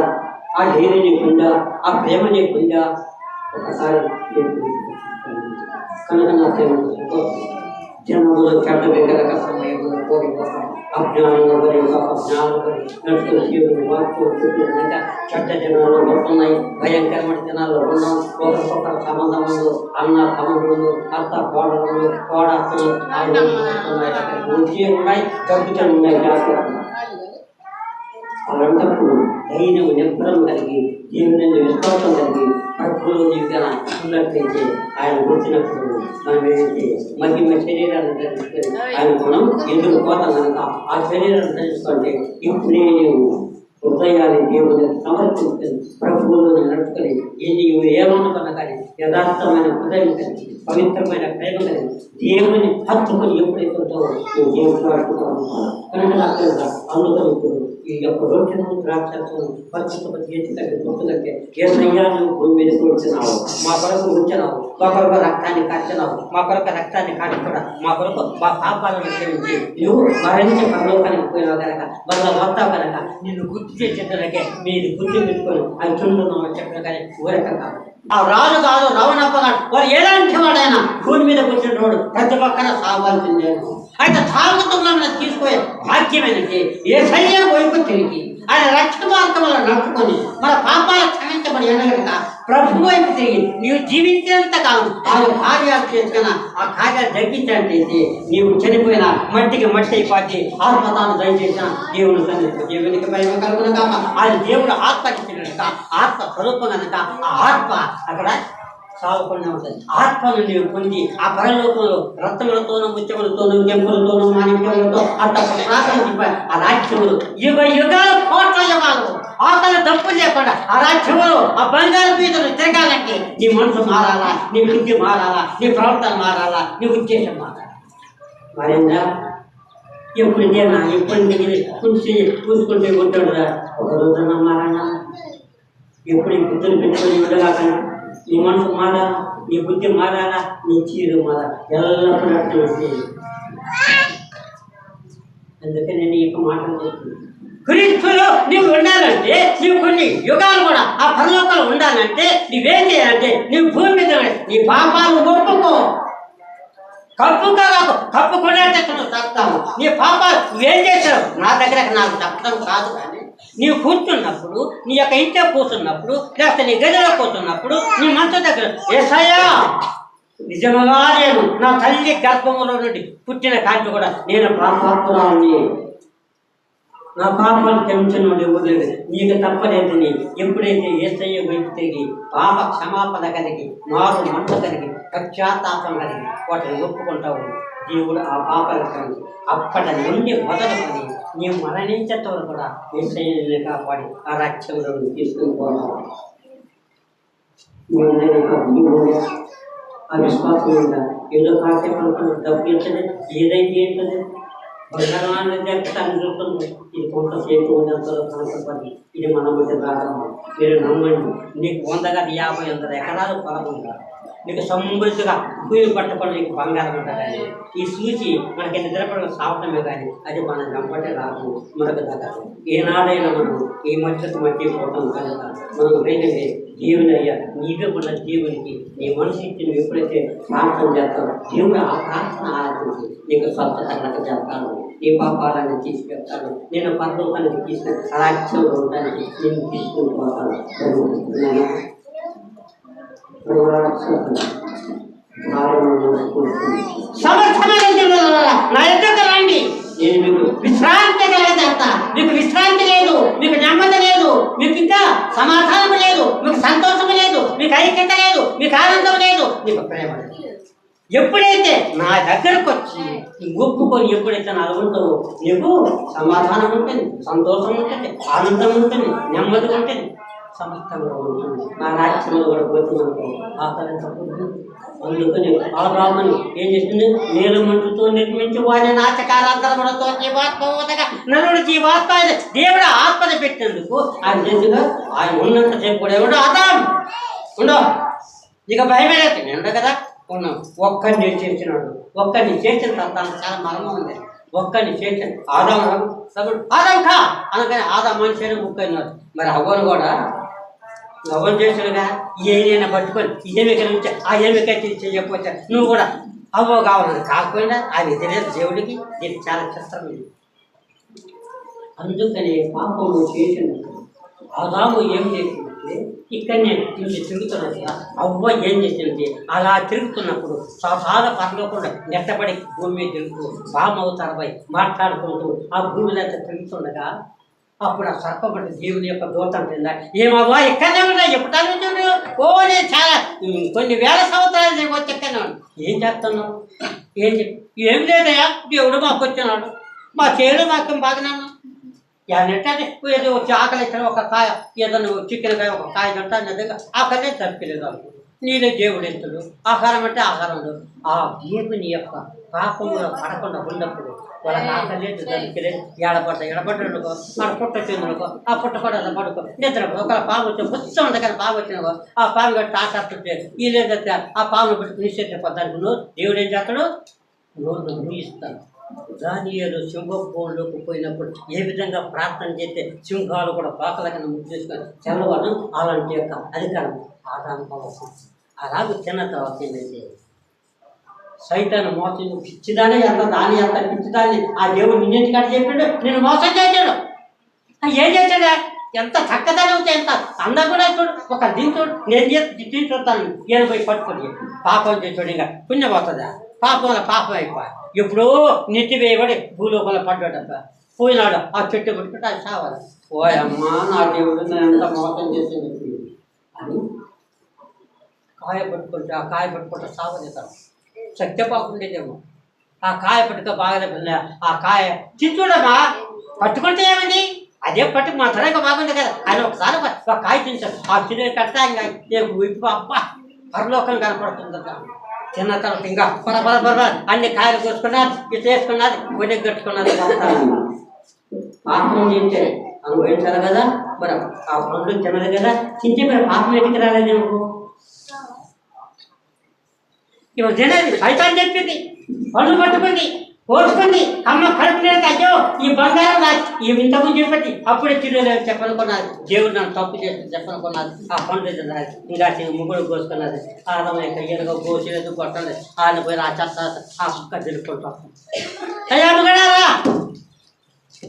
Speaker 1: ఆ ధైర్యం నీకుందా, ఆ ప్రేమ నీకుందా? ఒకసారి కనుక నా ప్రేమ జన్మలో చెడ్డ వికలక సమయంలో కోరిపోతాం. అజ్ఞానంలో అజ్ఞానం నడుచుకుని జీవులు మార్చుకుంటున్నాక చెడ్డ జనాల్లో పడుతున్నాయి. భయంకరమైన జనాల్లో ఉన్నాం. ఒకరికొకరు సంబంధములు, అన్న తమ్ముళ్ళు, అత్త కోడలు, కోడలు ఉన్నాయి, జరుగుతూ ఉన్నాయి. జాగ్రత్త. అలాంటప్పుడు ధైర్యం నిబ్బరం కలిగి దేవుని విశ్వాసం కలిగి ప్రభువులో జీవితం ఉన్నట్లయితే ఆయన వచ్చినప్పుడు మనం ఏదైతే మహిమ శరీరాన్ని తెలుసుకొని ఆయన మనం ఎందుకు పోతాం కనుక ఆ శరీరాన్ని తెలుసుకుంటే ఇప్పుడే నీవు హృదయాన్ని దేవుని సమర్పించుకొని ప్రభువులో నడుచుకొని నీవు ఏమనుకున్నా కానీ యథార్థమైన హృదయం కలిగి పవిత్రమైన ప్రేమ కలిగి దేవుని హత్తుకొని ఎప్పుడైతే ఉంటావో నువ్వు దేవుడు ఆడుకుంటావు కనుక నాకు అందుకని ఇప్పుడు ఈ యొక్క రోడ్డు ద్రాక్షను పరిస్థితి చేతి దగ్గర గుర్తుకంటే ఏసయ్యా నువ్వు భూమి మీదకి వచ్చినావు, మా కొరకు ఉంచినావు, మా కొరకు రక్తాన్ని కార్చినావు, మా కొరకు రక్తాన్ని కాచి కూడా మా కొరకు మా పాపాలను క్షమించి నువ్వు మరణించి పరలోకానికి పోయినావు కనుక మళ్ళీ వస్తావు కనుక నిన్ను గుర్తు చేసేటకే మీరు గుర్తు పెట్టుకొని అది చుంటున్నావు చెప్పిన కానీ ఊరక కాదు. ఆ రాజు కాదు రావణప్పగాడు వాడు ఎలాంటి వాడైనా భూమి మీద కూర్చున్న వాడు ప్రతి ఒక్కన సాగాల్సిందే. అయితే సాగుతున్న తీసుకునే భాగ్యమైనది యేసయ్య వైపు తిరిగి ఆయన రక్షణ మార్గంలో నడుచుకొని మన పాపాలు క్షమించబడి ఎనగక ప్రభు వైపు తిరిగి నీవు జీవించేంత కాలం ఆయన కార్యాలు చేసుకున్నా ఆ కార్యాలు జరిగించినట్టయితే నీవు చనిపోయిన మట్టికి మట్టి అయిపోతే ఆత్మతాను దయచేసిన దేవుని సన్నిధి దేవునికి భయం కలుగును కాక ఆయన దేవుడు ఆత్మ ఇచ్చినట్టుగా ఆత్మ స్వరూపం కనుక ఆ ఆత్మ అక్కడ సాగుకుండా ఉంటుంది. ఆత్మను నీవు పొంది ఆ పరలోకంలో రత్నములతోనూ ముత్యములతోనూ కెంపులతోనూ మాణిక్యములతో అంత ప్రారంభించిపోయి ఆ రాజ్యములు యుగ యుగాలు కోట్ల యుగాలు ఆకలి తప్పు లేకుండా ఆ రాజ్యములు ఆ బంగారు పీతలు తిరగాలంటే నీ మనసు మారాలా, నీ బుద్ధి మారాలా, నీ ప్రవర్తన మారాలా, నీ ఉద్దేశం మారాలా. మరిందా ఎప్పుడు ఇదేనా ఎప్పుడు చూసుకుంటే ఉంటాడురా ఒక రోజున మారానా ఎప్పుడు ఈ బుద్ధిని పెట్టుకొని ఉండగాకనా నీ మనసు మారాలా, నీ బుద్ధి మారాలా, నీ చీరు మారాలా, ఎల్లప్పుడూ అర్థం. అందుకే నేను ఈ మాట్లాడుతున్నాను. క్రీస్తులో నీవు ఉండాలంటే నీవు కొన్ని యుగాలు కూడా ఆ పరలోకాలు ఉండాలంటే నీవేం చేయాలంటే నీవు భూమి మీద నీ పాపాలు ఒప్పుకో. కప్పుకునే తప్పుతావు. నీ పాపాలు నువ్వేం చేశావు నా దగ్గరకు నాకు తప్పడం కాదు. కానీ నీవు కూర్చున్నప్పుడు నీ యొక్క ఇంట్లో కూర్చున్నప్పుడు లేకపోతే నీ గదిలో కూర్చున్నప్పుడు నీ మనసు దగ్గర యేసయ్యా నిజముగా నేను నా తల్లి గర్భంలో నుండి పుట్టిన కాంతి కూడా నేను పాపాత్మురాలిని, నా పాపాలు క్షమించిన నుండి ఇవ్వలేదు, నీకు తప్పలేదని ఎప్పుడైతే యేసయ్య వైపు తిరిగి పాప క్షమాపణ కలిగి మారు మనసు కలిగి పశ్చాత్తాపం కలిగి వాటిని ఒప్పుకుంటావు దేవుడు ఆ పాపాలు క్షమించి అప్పటి నుండి మొదలుకొని నీవు మరణించేంత వరకు కూడా యేసయ్యని కాపాడి ఆ రాజ్యంలో తీసుకుని పోతావు. ఆ విశ్వాసం ఉందా? ఏదో కాసేపు అనుకున్న డబ్బు ఏంటది, ఏదైతే ఏంటది బంగారాన్ని జరుగుతాన్ని చూస్తుంది. ఇది కొంతసేపు ఉన్నంతలో కనపడి ఇది మన మధ్య రాగలము. మీరు నమ్మండి, నీకు 150 ఎకరాలు పొలం ఉండాలి, నీకు సమృద్ధిగా భూమి పట్టుకొని నీకు బంగారం ఉంటుంది. ఈ సూచి మనకి నిద్రపడిన సావటమే కానీ అది మనం వెంబడి రాదు, మనకు తగ్గదు. ఏనాడైనా మనం ఈ మధ్యకు మధ్య పోవటం కనుక మనం ఏంటంటే దేవుని అయ్యా నీవే ఉన్న దేవునికి నీ మనసు ఇచ్చి నువ్వు ఎప్పుడైతే ప్రార్థన చేస్తావు దేవుడు ఆ ప్రార్థన ఆలోచించి నీకు స్వస్థత చేస్తాను, నీ పాపాలను తీసుకెళ్తాను, నేను పరలోకానికి తీసుకుని రాజ్యంలో ఉండడానికి నేను తీసుకుని పోతాను. నా ఎద్దకు రండి, నేను మీకు విశ్రాంతి కలగజేస్తా. మీకు విశ్రాంతి లేదు, మీకు నెమ్మది లేదు, మీకు ఇంకా సమాధానం లేదు, మీకు సంతోషం లేదు, మీకు ఐక్యత లేదు, మీకు ఆనందం లేదు, మీకు ప్రేమ లేదు. ఎప్పుడైతే నా దగ్గరకు వచ్చి ఒప్పుకొని ఎప్పుడైతే నా ఉంటావో నీకు సమాధానం ఉంటుంది, సంతోషం ఉంటుంది, ఆనందం ఉంటుంది, నెమ్మది ఉంటుంది, సమస్తంగా ఉంటుంది. నా రాజ్యంలో కూడా పోతున్నాను ఆకలి తప్పదు. అందుకని అబ్రాహాముని ఏం చేస్తుంది? నీలమంటుతో నిర్మించి వారి నాచకారాంతరములతో జీవాత్మగా నరుడు జీవాత్మ దేవుడు ఆత్మని పెట్టినందుకు ఆయన చేతిగా ఆయన ఉన్నంత సేపు కూడా ఎవడు ఆదాం ఉండవు. ఇక భయమే లేదు, నేను కదా ఉన్నాం. ఒక్కడిని చేసినాడు, ఒక్కడిని చేసిన తర్వాత చాలా మర్మం ఉంది. ఒక్కడిని చేసిన ఆదాం ఆదాం కా అనగానే ఆదాం మనిషి అని ముక్కన్నారు. మరి అవ్వను కూడా గవ్వను చేసినగా ఏదైనా పట్టుకొని ఏమి కలిగించా ఆ ఏమి కట్టి చెప్పవచ్చా నువ్వు కూడా అవ్వ కావాలని కాకపోయినా అది తెలియదు దేవుడికి. ఇది చాలా చిత్రమైంది. అందుకని పాపము చేసినప్పుడు ఆదాము ఏం చేసిందంటే ఇక్కడనే తిరుగుతున్నది. అవ్వ ఏం చేసింది? అలా తిరుగుతున్నప్పుడు సాధారణ పరలోకుండా నెట్టబడి భూమి మీద తిరుగుతూ బామవుతారపై మాట్లాడుకుంటూ ఆ భూమిలో తిరుగుతుండగా అప్పుడు ఆ సర్పపడి దేవుని యొక్క దూత అంటుందా, ఏమవ్వా ఇక్కడనే ఉన్నా ఎప్పుడు ఓ నేను చాలా కొన్ని వేల సంవత్సరాలు నేను వచ్చి ఎక్కడనే ఉన్నా. ఏం చేస్తున్నావు? ఏం లేదయా, దేవుడు మాకు వచ్చినాడు, మా చేలు మాకు బాగానే ఎట్టే ఏదో వచ్చి ఆకలి ఇచ్చిన ఒక కాయ ఏదన్నా చికెన్ కాయ ఒక కాయ తింటా నిజంగా ఆకలే తప్పిలేదు. నీళ్ళే దేవుడు ఎత్తుడు, ఆహారం అంటే ఆహారం. ఆ దేవుని యొక్క పాపంలో పడకుండా ఉన్నప్పుడు వాళ్ళకి ఆకలేదు తప్పిలేదు. ఎడబడ్డనుకో మన పుట్ట చెందునుకో ఆ పుట్ట కూడా పడుకో నిద్రపో. ఒక పాము వచ్చి మొత్తం ఉంది కానీ పాము వచ్చినకో ఆ పాము కట్టి ఆకర్తుంటే ఈ లేదంటే ఆ పామును పెట్టి నిశ్చయిపోతాను. దేవుడు ఏం చేస్తాడు? నోరు ముగిస్తాడు. దానియేలు సింహభూమిలోకి పోయినప్పుడు ఏ విధంగా ప్రార్థన చేస్తే సింహాలు కూడా పాకల కింద ముద్దు చేసుకొని చల్లవడం అలాంటి యొక్క అధికారం ఆదాము అవసరం. అలాగే చిన్న తర్వాత ఏంటంటే సైతాన్ని మోసం పిచ్చిదానే ఎంత దాని ఎంత పిచ్చిదాన్ని ఆ దేవుడు నిన్నెందుకంటే చెప్పిండు నేను మోసం చేశాడు. ఏం చేశాడా? ఎంత చక్కదాని అవుతాయి, ఎంత అందం కూడా చూడు. ఒక దీంతో నేను చేసి చూస్తాను ఏదో పోయి పట్టుకొని పాపం చేసాడు. ఇంకా పుణ్యం అవుతుందా? పాపం అయిపోయి ఎప్పుడో నెట్టివేయబడి భూలోకంలో పడ్డాడబ్బా. పోయినాడు ఆ చెట్టు పట్టుకుంటే అది సావాలి. ఓయమ్మా నా దేవుడు నేను ఎంత మోసం చేసింది అని కాయ పట్టుకుంటే ఆ కాయ పట్టుకుంటే సావలేతాడు. సత్యపాపం ఉండేదేమో ఆ కాయ పట్టుక బాగా ఆ కాయ తింటుడమ్మా పట్టుకుంటే ఏమైంది? అదే పట్టుకు మా తరగా బాగుంది కదా ఆయన ఒకసారి ఒక కాయ తింటాడు. ఆ తినే కడతా ఇంకా విప్పు అబ్బా పరలోకం కనపడుతుంది. చిన్న తర్వాత ఇంకా బర అన్ని కాయలు కోసుకున్నారు, ఇది చేసుకున్నది, ఒడి కట్టుకున్నది. పాపం చేస్తే అనుభవించాలి కదా. మరి ఆ పండ్లు తినదు కదా. తింటే మరి పాపం ఎట్టుకు రాలేదు నువ్వు. ఇప్పుడు తినది సైతాన్ని చెప్పింది, పండ్లు పట్టుకుంది, కోసుకుంది. అమ్మ కడుపు లేదు, అయ్యో ఈ బంగారం ఈ ఇంతకుముందు చెప్పండి అప్పుడే తినలేదు చెప్పనుకున్నది. దేవుడు నన్ను తప్పు చేస్తే చెప్పనుకున్నది. ఆ పండ్లు తిన్నది ఇంకా ముగ్గురు కోసుకున్నది. ఆదమ యొక్క ఎనగ కోసిలేదు కొట్టలేదు. ఆయన పోయి ఆ చెత్త ఆ కుక్క తిరుక్కుంటాం. అయ్యా అమ్మగడారా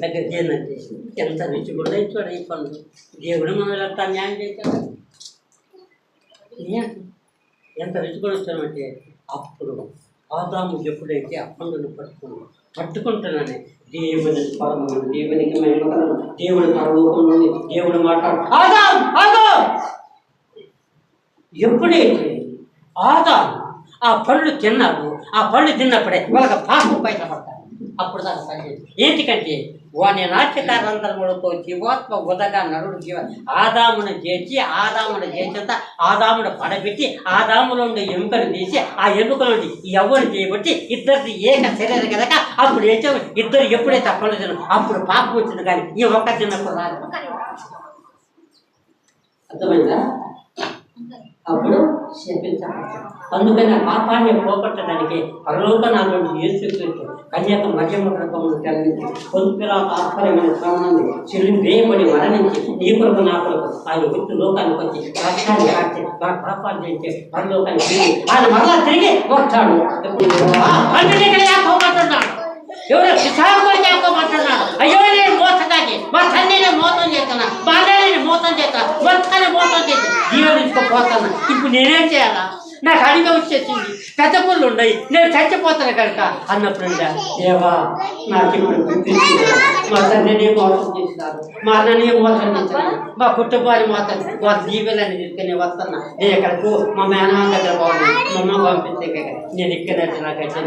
Speaker 1: దగ్గర ఏంటంటే ఎంత రుచి కూడా ఇచ్చాడు ఈ పండు. దేవుడు మనం ఎంత న్యాయం చేశాడు. ఎంత రుచి కూడా వచ్చామంటే అప్పుడు ఆదాము ఎప్పుడైతే ఆ పండును పట్టుకుంటున్నానే దేవుని పరము దేవునికి దేవుడి పరలోకంలో దేవుడు మాట్లాడు ఎప్పుడైతే ఆదాము ఆ పళ్ళు తిన్నాడు, ఆ పళ్ళు తిన్నప్పుడే వాళ్ళకి పాపం బయటపడతాడు. అప్పుడు దాకా పనిచేది ఏంటికంటే వాని నాట్యకారంతరములతో జీవాత్మ ఉదగా నరుడు ఆదామును చేసేంత ఆదామును పడబెట్టి ఆదాములో ఉండే ఎముకలు తీసి ఆ ఎముకల నుండి ఎవరు చేయబట్టి ఇద్దరిది ఏక శరీరం కనుక అప్పుడు ఇద్దరు ఎప్పుడైతే ఆ పనులు తిన అప్పుడు పాపం వచ్చింది. కానీ ఈ ఒక్క తిన్నప్పుడు రాదు. అర్థమైందా? అప్పుడు శపించాలి. అందుకని ఆ పాపాన్ని పోగొట్టడానికి పరలోకనాథుడు యేసుక్రీస్తు కన్యక మధ్యమ గ్రంథమును కలిగించి పొందుపిలా తాత్పర్యమైన శ్రమణంది చెల్లి వేయబడి మరణించి నీ కొరకు నా కొరకు ఆయన వృత్తి లోకానికి వచ్చి రక్తాన్ని కాచి మన పాపాన్ని చేసి పరలోకాన్ని తిరిగి ఆయన మరలా తిరిగి వస్తాడు. ఎవరు విశాఖపడిపోమంటున్నాడు. అయ్యో నేను మోసగాకి మా తండ్రిని మోసం చేస్తున్నా, బాధని మోసం చేస్తున్నా, మొత్తాన్ని మోసం చేసి జీవనించుకోపోతున్నా. ఇప్పుడు నేనేం చేయాలా?
Speaker 2: నాకు అడిగి వచ్చేసింది, పెద్ద పుల్లు ఉన్నాయి, నేను చచ్చిపోతాను కనుక అన్నప్పుడు దేవా నాకు ఇప్పుడు గుర్తించింది. మా తండ్రిని మోసం చేసినారు, మా అన్నని మోసం చేసినారు, మా కుటుంబాన్ని మోసం వాళ్ళ దీవెలని తీసుకుని వస్తున్నా. నేను ఎక్కడికి మా మేనమామ దగ్గర పోవాలి, మా అమ్మ పంపిస్తే నేను ఇక్కడ నాకైతే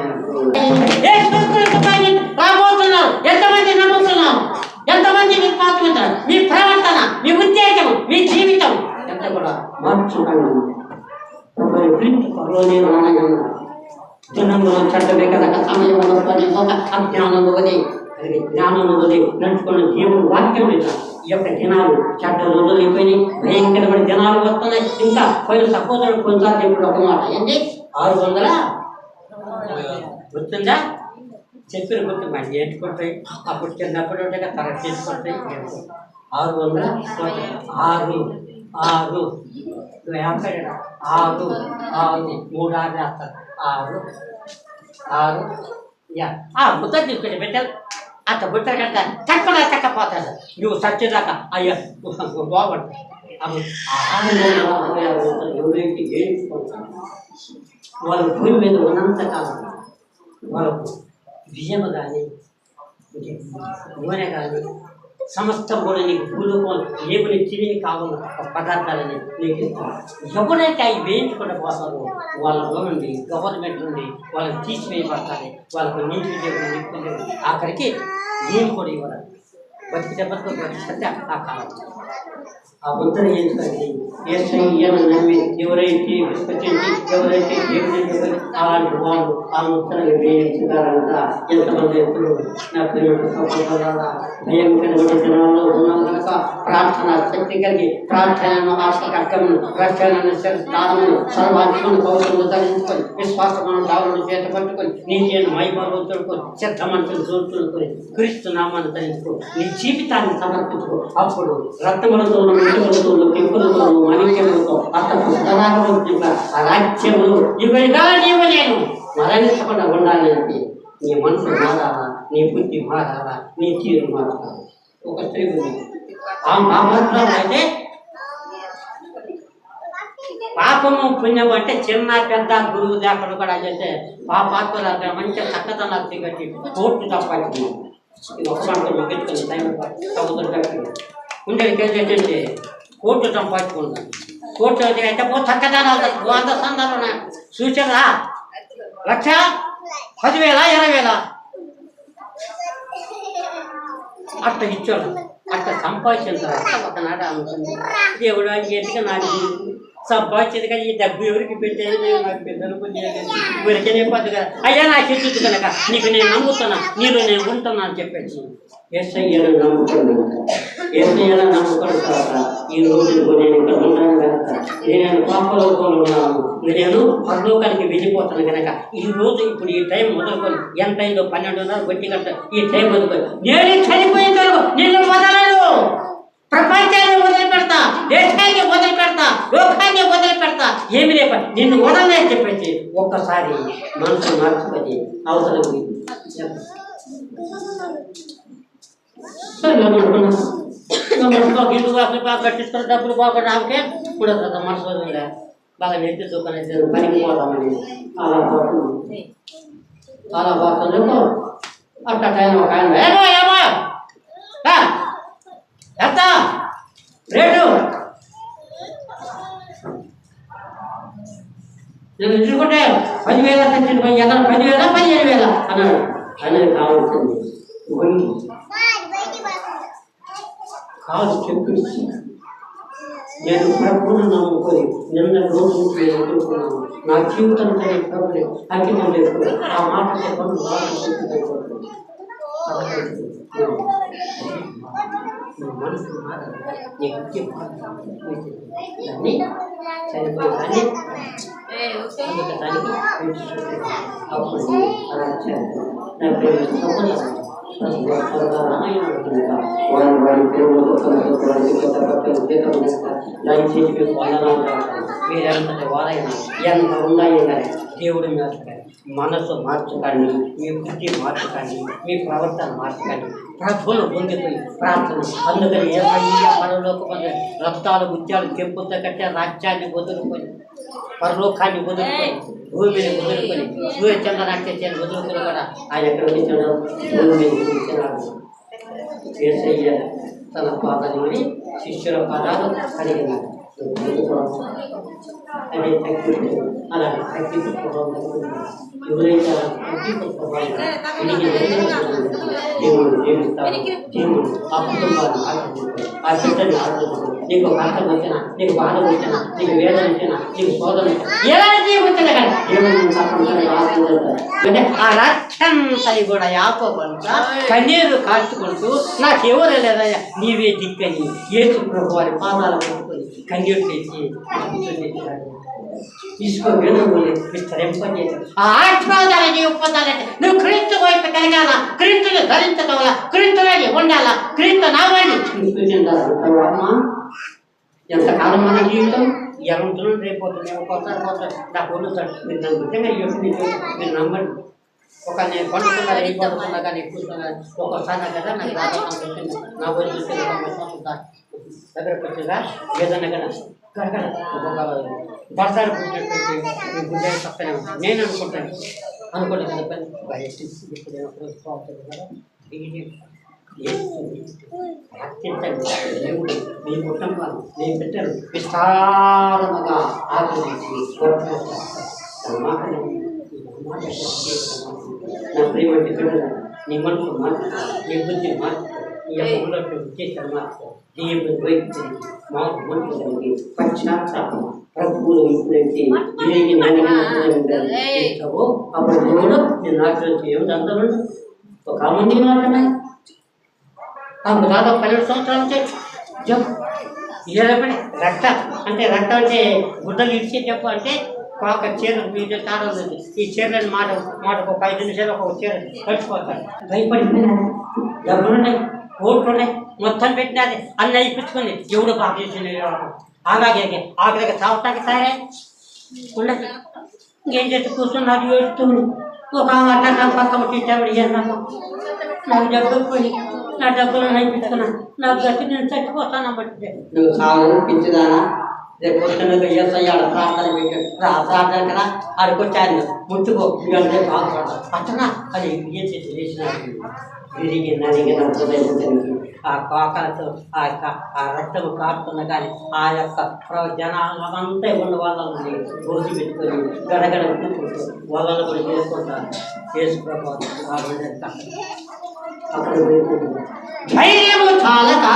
Speaker 2: రాబోతున్నారు. ఎంతమంది నమ్ముతున్నారు, ఎంతమంది మీకు పాల్గొంటారు. మీ ప్రవర్తన, మీ ఉద్దేశం, మీ జీవితం ఎంత కూడా మార్చుకోండి. జనంలో చట్టమే కదా సమయంలో అజ్ఞానంలో జ్ఞానంలో నడుచుకున్న దేవుడు వాక్యం మీద ఈ యొక్క దినాలు చెడ్డ రోజులు అయిపోయినాయి, భయంకరమైన దినాలు వస్తున్నాయి. ఇంకా పోయిన సహోదరుడు కొన్నిసార్లు ఇప్పుడు ఒక మాట ఏంటి 600 గుర్తుందా? చెప్పిన గుర్తు మరి నేర్చుకుంటాయి. అప్పుడు చిన్నప్పుడు ఉంటే కరెక్ట్ చేసుకుంటాయి. 600 6 6 6 6 3 6 వేస్తారు. 6 6 ముద్ద తీసుకుంటే పెట్టాలి. అంత బుట్ట కట్ట చక్కగా చక్కపోతాడు. నువ్వు సచ్చేదాకా అయ్యో బాగుంటాయి. ఎవరైతే ఏడుచుకుంటారు వాళ్ళ భూమి మీద ఉన్నంతకాలం వాళ్ళకు బియ్యము కానీ నూనె కానీ సమస్తం కూడా నీకు భూలోకం ఏమని తిరిగి కావాలి పదార్థాలని నీకు ఇస్తాను. ఎవరైతే అవి వేయించుకుంటూ పోతారో వాళ్ళలో నుండి గవర్నమెంట్ నుండి వాళ్ళని తీసివేయబడతారు. వాళ్ళకు నీటి నిప్పులు ఆఖరికి ఏం కూడా ఇవ్వరు. బతికి దెబ్బతో బతికిస్తే ఆ కాలం ఆ ముద్ర ఏంటంటే నమ్మి ఎవరైతే విశ్వసించి ఎవరైతే దేవుని అలాంటి వాళ్ళు ఆ ముద్రను వేయించుతారంట. ఎంతమంది ఎప్పుడు నా పిల్లలు సపోర్టారా భయంకరమైన జనాల్లో ఉన్నాం కనుక ప్రార్థన శక్తి కలిగి ప్రార్థనను ఆశకర్తమును రక్షణను స్థానమును సర్వాత్మను కౌశలను ధరించుకొని విశ్వాసమును దావులను చేత పట్టుకొని నీతిని మహిమలో తోడుకొని సిద్ధ మనుషులు చూడుకొని క్రీస్తు నామాన్ని ధరించుకో, నీ జీవితాన్ని సమర్పించుకో. అప్పుడు రక్తములతో పెంపులతో మనిషులతో అతను ఆ రాజ్యములు ఇవైనా నీవు నేను మరణించకుండా ఉండాలంటే నీ మనసు మారాలా, నీ బుద్ధి మారాలా, నీ తీరు మారాలా. ఒక స్త్రీ ఉంది ఆ మాత్రం అయితే పాపము పుణ్యము అంటే చిన్న పెద్ద గురువు దాకా కూడా చేస్తే పాపాత్మలు అక్కడ మంచిగా చక్కదనాలు తిగట్టి కోర్టు తప్పట్టు ఒక మాట ముగించుకొని టైం సముద్రం కట్టి ఉండేది ఏంటంటే కోర్టు సంపాదించుకుంటాను. కోర్టు అయితే చక్కదనాలు 100 సందాలు సూచన 1,00,000 10,000 20,000 అట్ట ఇచ్చాడు. అట్ట సంపాదించిన తర్వాత ఒకనాడు అనుకుంది దేవుడు ఎందుకు నాకు సంపాదించేది కానీ ఈ డబ్బు ఎవరికి పెట్టేది నాకు పెద్దలు ఊరికనే పద్దు కదా అయ్యా నాకు ఎత్తుద్దు కనుక నీకు నేను నమ్ముతున్నా, నీలో నేను ఉంటున్నా అని చెప్పేసి ఏసయ్యను నమ్ముకున్నాను. ఏసయ్యను నమ్ముకున్న తర్వాత ఈ రోజు నేను ఇక్కడ ఉన్నాను కనుక నేను పాపలోకంలో ఉన్నాను, నేను పరలోకానికి వెళ్ళిపోతాను కనుక ఈ రోజు ఇప్పుడు ఈ టైం మొదలుకొని ఎంత అయిందో 12:30 1 గంట ఈ టైం మొదలుకొని నేను చనిపోయిన తర్వాత నిన్ను వదలను, ప్రపంచాన్ని వదిలిపెడతా, దేశాన్ని వదిలిపెడతా, లోకాన్ని వదిలిపెడతా, ఏమి లేప నిన్ను వదలని చెప్పేసి ఒక్కసారి మనసు మార్చుకొని అవసరం ఇల్లు బాగా కట్టించుకుని డబ్బులు బాగా రాకే ఇప్పుడు మనసు బాగా నెత్తి దుఃఖం పనికి పోతామని అలా పోతుంది. అలా పోతుంది అట్ట టైం ఒక ఆయన ఏమో ఎంత రేటు నేను ఇచ్చుకుంటే 10,000 తెచ్చింది 10,000 15,000 అన్నాడు. అనేది కావాల్సింది కాదు చెప్పి నేను ప్రభువును నమ్ముకొని నిన్న రోజు నుంచి నేను ఎదుర్కొన్నాను. నా జీవితం అంకితం లేదు. ఆ మాట చెప్పడం బాగా మనసు మారాలి, నీ బుద్ధి మారాలి. చనిపోయేదాన్ని దానికి అప్పుడు అలా నా ప్రేమ దయచేసి మీరంతటి వారైనా ఎంత ఉన్నాయి కానీ దేవుడి మీద మనసు మార్చుకండి, మీ బుద్ధి మార్చుకండి, మీ ప్రవర్తన మార్చుకండి. ప్రభువును పొందిపోయి ప్రార్థన. అందుకని ఏమయ్యా పరలోకమందు రక్తాలు ముత్యాలు చెప్పుతో కట్టే రాజ్యాన్ని వదులుకొని, పరలోకాన్ని వదులుకొని, భూమిని వదులుకొని, సూర్యచంద్ర నక్షత్రాన్ని వదులుకొని కూడా ఆయన ఎక్కడ వచ్చాడు? భూమి మీద కూర్చున్నాడు. యేసయ్య తన పాదాలని శిష్యుల పాదాలు కలిగినాడు. అదే తగ్గింది. అలా తగ్గించుకోవడం ఎవరైతే దేవుడు జీవిస్తాడు. దేవుడు ఆ కుటుంబాన్ని ఆశిస్తాడు, ఆ బిడ్డని ఆశిస్తాడు. నీకు కష్టం వచ్చినా, నీకు బాధ వచ్చినా, నీకు వేదన వచ్చినా, నీకు శోధన ఎలాంటి వచ్చినా కానీ దేవుడు తప్పనిసరిగా ఆశిస్తాడు. అంటే ఆ రాక్షంతని కూడా యాకోబంట కన్నీరు కాల్చుకుంటూ నాకెవరు లేదయ్యా నీవే దిక్కని యేసు ప్రభు వారి పాదాలు పట్టుకొని కన్నీరు తెచ్చి తీసుకో వేణువులు విస్తరింపజేశాడు. ఆ ఆత్మోదాలు నీవు పొందాలంటే నువ్వు క్రీస్తు వైపు కలగాల, క్రీస్తుని ధరించడం వల్ల క్రీస్తుని ఉండాలా, క్రీస్తు నామాన్ని అమ్మా. ఎంతకాలం మన జీవితం ఎవరు రేపోతుంది, ఒక్కోసారి పోతాడు నాకు వదులుతాడు. మీరు నన్ను నిజంగా మీరు నమ్మండి. ఒక నేను పండుకున్నా అయిపోతున్నా కానీ ఎక్కువ ఒక్కోసారి కదా నాకు నా వదిలి దగ్గరకు వచ్చేదా ఏదన్నా కదా గడగడ ఒక్కొక్క బర్తాడు పుట్టినటువంటి గుడ్డ పక్కనే ఉంటుంది. నేను అనుకుంటాను కదా దేవుడు మీ కుటుంబాలు మీ బిడ్డలు విస్తారముగా ఆలోచించి నా ప్రేమటి బిడ్డలు నీ మనసు మార్చు, నీ బుద్ధి మార్చు, నీ అమ్మలో ఉద్దేశాలు మార్చు. దేవుడు వైపు మాకు మనసు కలిగి పశ్చాత్తాపం ప్రభువులు ఎప్పుడైతే అప్పుడు దేవుడు నేను ఆచరించి ఏమిటి అందరూ ఒక మంది మాత్రమే అప్పుడు దాదాపు 12 సంవత్సరాల నుంచి జబ్బు ఇరవై రక్త అంటే రక్తం అంటే గుడ్డలు ఇడిచే చెప్పు అంటే ఒక చీర మీద తాడలు ఈ చీరలను మాటకు ఒక 5 నిమిషాలు ఒక చీర కట్టుకోతారు. భయపడిపోయినారు, డబ్బులున్నాయి, ఓట్లున్నాయి, మొత్తం పెట్టినది అన్నీ ఇప్పించుకుంది. ఎవడు బాగా చేసింది అలాగే ఆఖరికి చావటానికి తయారై ఉండదు. ఇంకేం చేసి కూర్చున్నారు ఏడుతుంది. ఒక అట్లా పక్కన తీసేవాడు ఏమన్నా నాకు డబ్బులు పోయి నా డబ్బులు నైపించుకున్నా నాకు గట్టి నేను చచ్చిపోతాను బట్టి నువ్వు సాగు పిచ్చిదానా రేపు పొద్దున్నగా ఏసయ్యాడ ప్రార్థన పెట్టాడు ప్రార్థన కదా ఆడికొచ్చాను ముట్టుకో అంటే బాగుపడతాను అట్లా అది ఏం చేసి చేసినాడు. విరిగి నరిగిన హృదయానికి ఆ కోకలతో ఆ రక్తం కారుతున్న కానీ ఆ యొక్క జనాలంతా ఉన్న వాళ్ళని రోజు పెట్టుకొని గడగడ కూర్చుంటూ వాళ్ళని కూడా చేసుకుంటారు. చేసుకుపోతారు అప్పుడు ధైర్యము చాలక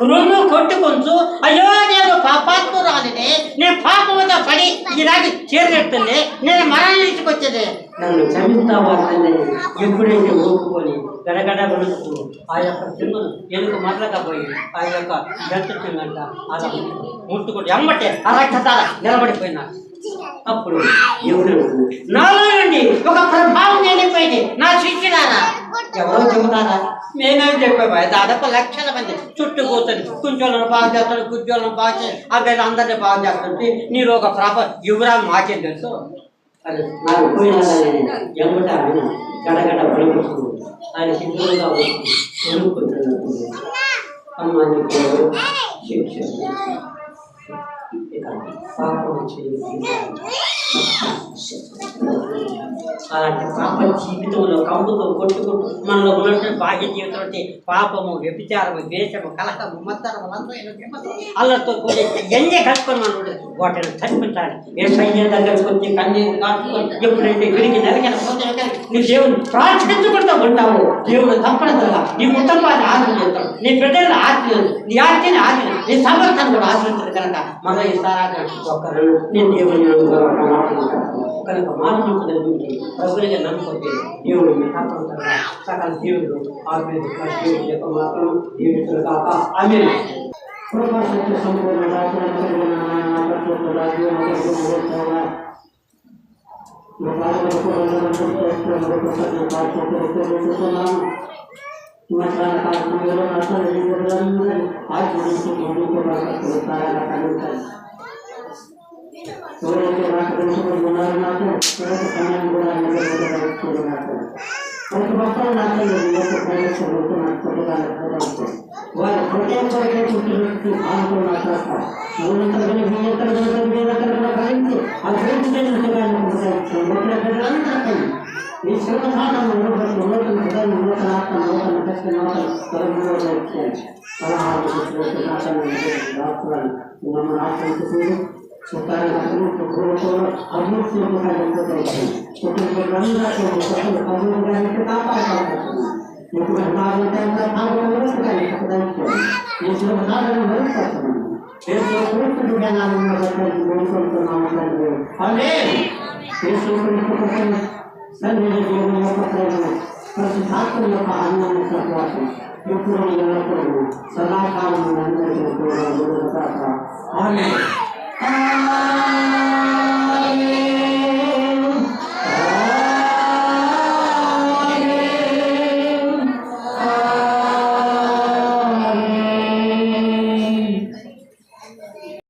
Speaker 2: రొమ్ము కొట్టుకొంచు అయ్యో నేను పాపాత్మురాలినే, నేను పాపముగా పడి ఇలాగే చేరినట్టుంది, నేను మరణం తీసుకొచ్చేది నన్ను క్షమిస్తావాలని ఎప్పుడైతే ఊపుకొని గడగడ వణుకుతూ ఆ యొక్క చెంగును ఎనుక మరలకపోయి ఆ యొక్క జంతు చెంగంట అలా ముట్టుకుంటూ ఎమ్మటే అరక్షతాల నిలబడిపోయినాడు. అప్పుడు ఎవరు నాలో నుండి ఒక ప్రభావం నేనిపోయింది. నా శిష్యులారా ఎవరో చెబుతారా? నేనేం చెప్పాబా దాదాపు లక్షల మంది చుట్టూ కూర్చొని కుంచోళ్ళను బాగా చేస్తాడు, కుజ్జోళ్ళను బాగా చేస్తాడు, అబ్బాయిలు అందరినీ బాగా చేస్తుంటే మీరు ఒక యువరాలు మాకేం తెలుసు అది నాకు పోయినాలని ఎమ్మట ఆయన గడగడ పడుకుంటుంది. ఆయన సిద్ధంగా కొనుక్కుంటున్నప్పుడు అమ్మాయి శిక్ష అలాంటి పాప జీవితంలో కంపుతో కొట్టుకుంటూ మనలో ఉన్నటువంటి బాహ్య జీవితం అంటే పాపము, వ్యభిచారము, ద్వేషము, కలహము, మత్తరము, అల్లతో కూడి ఎన్నే కలుపుకొని మనం వాటిని చనిపించాలి. ఏసయ్య దగ్గరకు వచ్చి కన్నీరు కాచుకొని ఎప్పుడైతే విడికి నరికిన నీ దేవుని ప్రార్థించుకుంటూ ఉంటావు. దేవుడు తప్పనిసరిగా నీ కుటుంబాన్ని ఆశ్రయిస్తాడు, నీ బిడ్డలను ఆశ్రయించు, నీ ఆస్తిని ఆశ్రయించు, నీ సమర్థను కూడా ఆశ్రయించదు కనుక మన ఈ సారాగా ఒక్కరు నేను దేవుని కనుక మానవుడికి ప్రభుత్వంగా నమ్ముకుంటే దేవుడు తప్పనిసరిగా సకల దేవుడు దేవుడి యొక్క మాత్రం జీవితులు కాక ఆమె
Speaker 1: నాకు తెలుసుకుని ఉన్నారు నాకు ప్రతి సమయం కూడా వచ్చేది నాకు ప్రతి ఒక్కరు నాకు వారి ప్రతి ఒక్కరికి చుట్టూ ఆనుకున్న భరించి ఆ ఈ శివసాధన ఉన్నతం ఆత్మ నూతన కష్ట నూతన ప్రతిష్టాత్మ యొక్క అన్నం సత్వాసం ఎప్పుడు ఎల్లప్పుడూ సదాకాలం అందరికీ కూడా